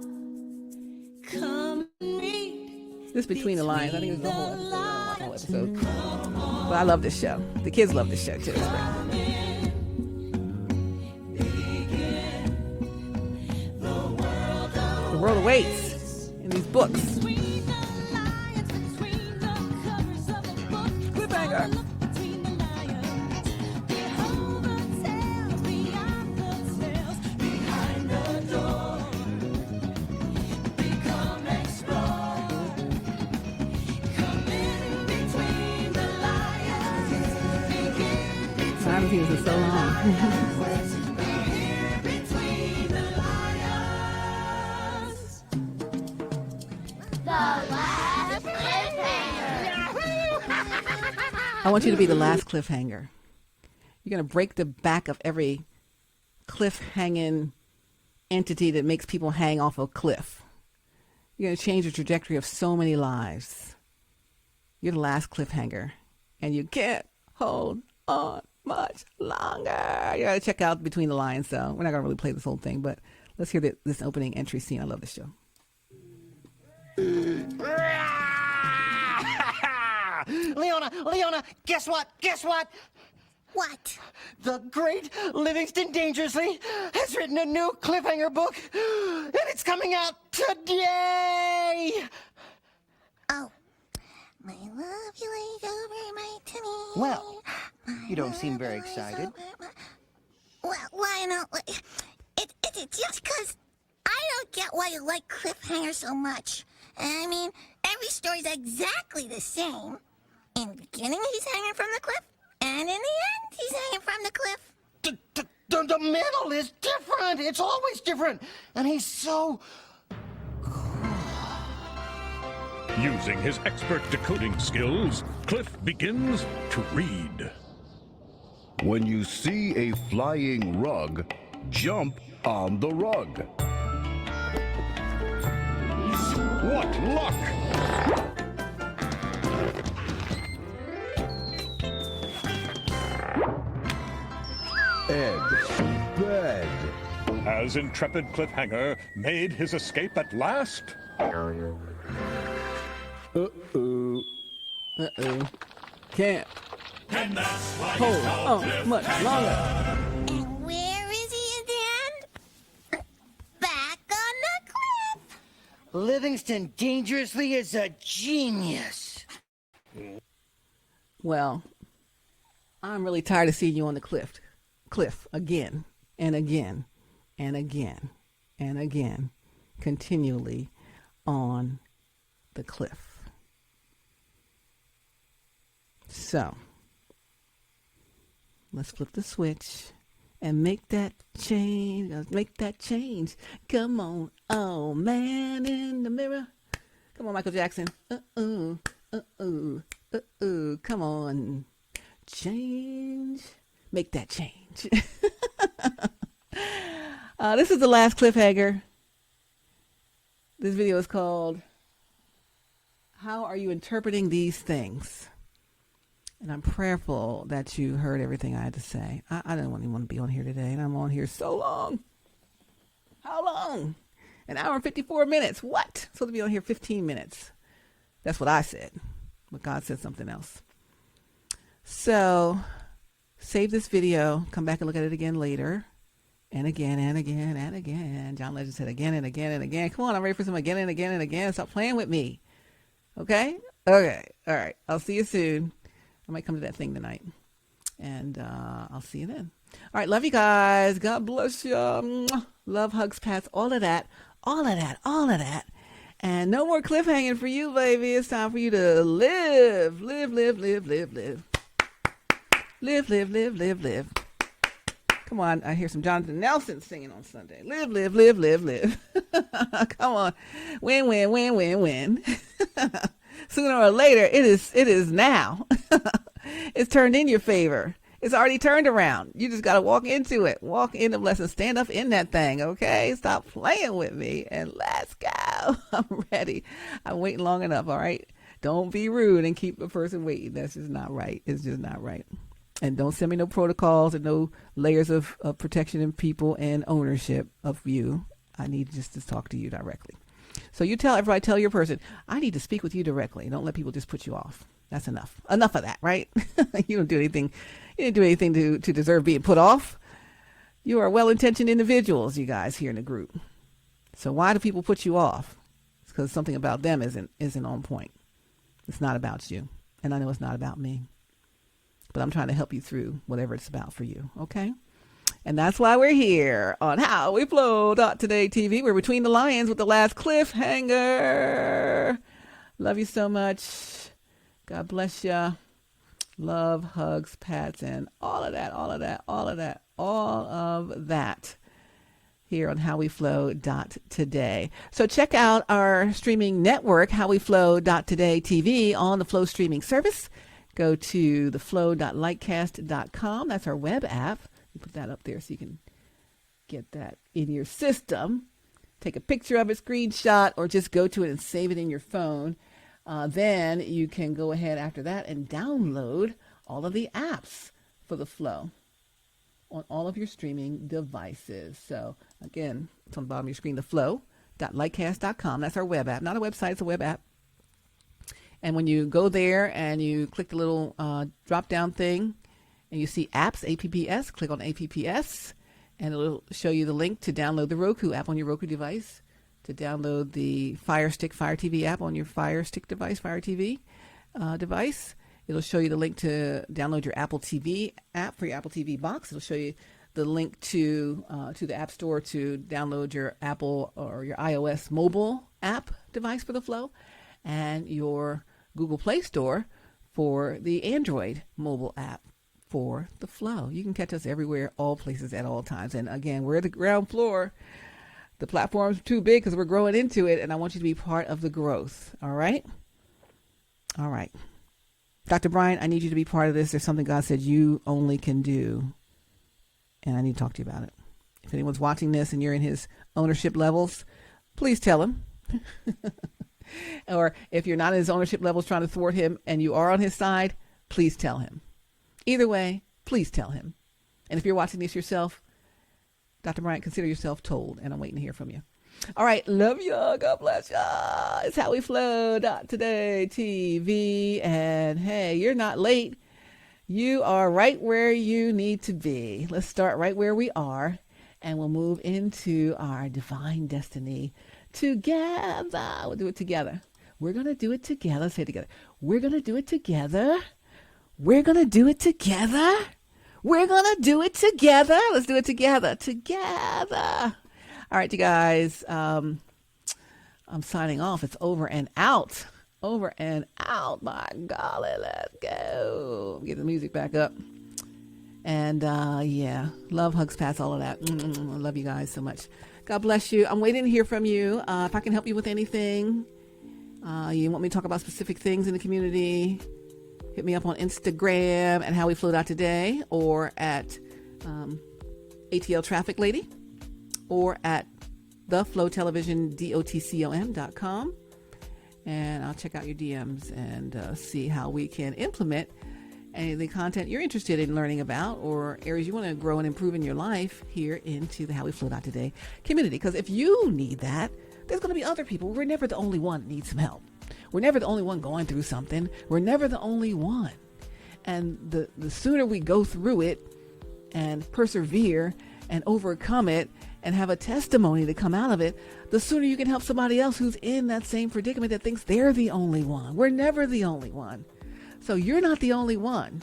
Come and read. This Between the Lines. I think it's the whole episode. I don't watch the whole episode. But I love this show. The kids love this show too. It's great. The world awaits in these books. Cliffhanger. I haven't seen this in so long. I want you to be the last cliffhanger. You're going to break the back of every cliff-hanging entity that makes people hang off a cliff. You're going to change the trajectory of so many lives. You're the last cliffhanger. And you can't hold on much longer. You got to check out Between the Lines, so we're not going to really play this whole thing, but let's hear this opening entry scene. I love this show. Leona, guess what? What? The great Livingston Dangerously has written a new cliffhanger book, and it's coming out today! Oh. My love you lays over my tummy. Well, you don't seem very excited. Well, Lionel, it's just because I don't get why you like cliffhangers so much. I mean, every story's exactly the same. In the beginning, he's hanging from the cliff, and in the end, he's hanging from the cliff. The middle is different. It's always different. And he's so... Using his expert decoding skills, Cliff begins to read. When you see a flying rug, jump on the rug. What luck! Ed, bed. Has intrepid Cliffhanger made his escape at last? Uh-oh. Can't And that's why hold he's called on much longer. And where is he at the end? Back on the cliff. Livingston Dangerously is a genius. Well, I'm really tired of seeing you on the cliff again and again and again and again, continually on the cliff. So, let's flip the switch and make that change. Come on, oh man in the mirror. Come on, Michael Jackson. Come on. Change. Make that change. This is the last cliffhanger. This video is called How Are You Interpreting These Things? And I'm prayerful that you heard everything I had to say. I didn't even want to be on here today, and I'm on here so long. How long? An hour and 54 minutes. What? Supposed to be on here 15 minutes. That's what I said. But God said something else. So save this video. Come back and look at it again later. And again and again and again. John Legend said again and again and again. Come on, I'm ready for some again and again and again. Stop playing with me. Okay? Okay. All right. I'll see you soon. I might come to that thing tonight. And I'll see you then. All right. Love you guys. God bless you. Love, hugs, pats, all of that. All of that. All of that. And no more cliffhanging for you, baby. It's time for you to live. Live, live, live, live, live. Live, live, live, live, live. Come on, I hear some Jonathan Nelson singing on Sunday. Live, live, live, live, live. Come on. Win, win, win, win, win. Sooner or later, it is now. It's turned in your favor. It's already turned around. You just got to walk into it. Walk in the blessing. Stand up in that thing, okay? Stop playing with me and let's go. I'm ready. I'm waiting long enough, all right? Don't be rude and keep a person waiting. That's just not right. It's just not right. And don't send me no protocols and no layers of protection and people and ownership of you. I need just to talk to you directly. So you tell everybody, tell your person, I need to speak with you directly. Don't let people just put you off. That's enough. Enough of that, right? You don't do anything. You didn't do anything to deserve being put off. You are well-intentioned individuals, you guys here in the group. So why do people put you off? It's because something about them isn't on point. It's not about you. And I know it's not about me. But I'm trying to help you through whatever it's about for you, okay? And that's why we're here on HowWeFlow.Today-TV. We're between the lions with the last cliffhanger. Love you so much. God bless you. Love, hugs, pats, and all of that, all of that, all of that, all of that here on HowWeFlow.Today. So check out our streaming network, HowWeFlow.Today-TV on the Flow streaming service. Go to theflow.lightcast.com. That's our web app. We put that up there so you can get that in your system. Take a picture of it, screenshot, or just go to it and save it in your phone. Then you can go ahead after that and download all of the apps for the Flow on all of your streaming devices. So again, it's on the bottom of your screen, theflow.lightcast.com. That's our web app. Not a website, it's a web app. And when you go there and you click the little drop-down thing and you see apps, APPS, click on APPS, and it'll show you the link to download the Roku app on your Roku device, to download the Fire Stick Fire TV app on your Fire Stick device, Fire TV device. It'll show you the link to download your Apple TV app for your Apple TV box. It'll show you the link to the App Store to download your Apple or your iOS mobile app device for the Flow, and your Google Play Store for the Android mobile app for the Flow. You can catch us everywhere, all places, at all times. And again, we're at the ground floor. The platform's too big because we're growing into it, and I want you to be part of the growth. All right? All right. Dr. Brian, I need you to be part of this. There's something God said you only can do, and I need to talk to you about it. If anyone's watching this and you're in his ownership levels, please tell him. Or if you're not in his ownership levels trying to thwart him and you are on his side, please tell him. Either way, please tell him. And if you're watching this yourself, Dr. Bryant, consider yourself told, and I'm waiting to hear from you. All right. Love y'all. God bless y'all. It's HowWeFlow.Today-TV. And hey, you're not late. You are right where you need to be. Let's start right where we are, and we'll move into our divine destiny together. We'll do it together. We're going to do it together. Let's say it together. We're going to do it together. We're going to do it together. We're going to do it together. Let's do it together. Together. All right, you guys. I'm signing off. It's over and out. Over and out. My golly, let's go. Get the music back up. And yeah, love, hugs, pats, all of that. I love you guys so much. God bless you. I'm waiting to hear from you. If I can help you with anything, you want me to talk about specific things in the community, hit me up on Instagram at HowWeFlow.Today, or at AtlTrafficLady, or at theflowtelevision.com, and I'll check out your DMs and see how we can implement any of the content you're interested in learning about or areas you want to grow and improve in your life here into the HowWeFlow.Today community. Because if you need that, there's going to be other people. We're never the only one that needs some help. We're never the only one going through something. We're never the only one. And the sooner we go through it and persevere and overcome it and have a testimony to come out of it, the sooner you can help somebody else who's in that same predicament that thinks they're the only one. We're never the only one. So you're not the only one.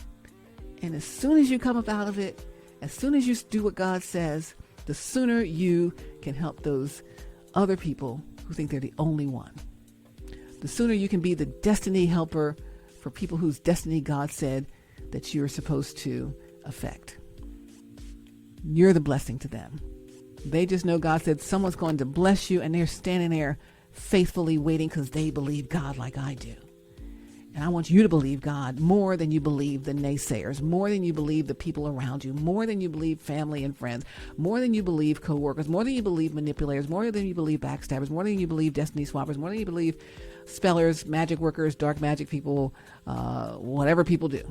And as soon as you come up out of it, as soon as you do what God says, the sooner you can help those other people who think they're the only one. The sooner you can be the destiny helper for people whose destiny God said that you're supposed to affect. You're the blessing to them. They just know God said someone's going to bless you, and they're standing there faithfully waiting because they believe God like I do. And I want you to believe God more than you believe the naysayers, more than you believe the people around you, more than you believe family and friends, more than you believe coworkers, more than you believe manipulators, more than you believe backstabbers, more than you believe destiny swappers, more than you believe spellers, magic workers, dark magic people, whatever people do.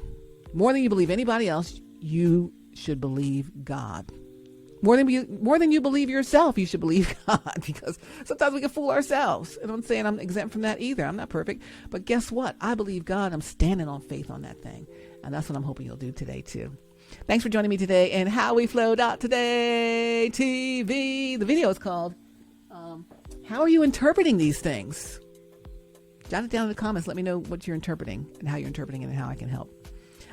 More than you believe anybody else, you should believe God. More than you believe yourself, you should believe God, because sometimes we can fool ourselves. And I'm saying I'm exempt from that either. I'm not perfect. But guess what? I believe God. I'm standing on faith on that thing. And that's what I'm hoping you'll do today, too. Thanks for joining me today in HowWeFlow.Today-TV. The video is called, How Are You Interpreting These Things? Jot it down in the comments. Let me know what you're interpreting and how you're interpreting it and how I can help.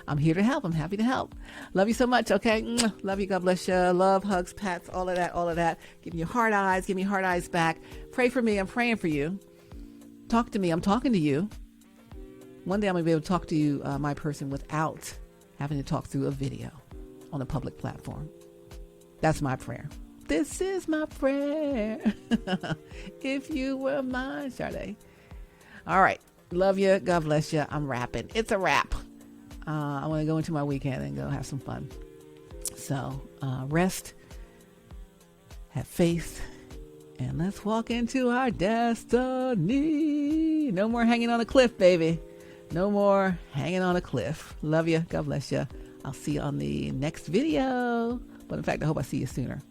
I'm here to help. I'm happy to help. Love you so much. Okay. Love you. God bless you. Love, hugs, pats, all of that, all of that. Give me heart eyes. Give me heart eyes back. Pray for me. I'm praying for you. Talk to me. I'm talking to you. One day I'm going to be able to talk to you, my person, without having to talk through a video on a public platform. That's my prayer. This is my prayer. If you were mine, Sade. All right. Love you. God bless you. I'm rapping. It's a wrap. I want to go into my weekend and go have some fun. So rest, have faith, and let's walk into our destiny. No more hanging on a cliff, baby. No more hanging on a cliff. Love you. God bless you. I'll see you on the next video. But in fact, I hope I see you sooner.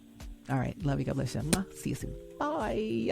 All right. Love you. God bless you. See you soon. Bye.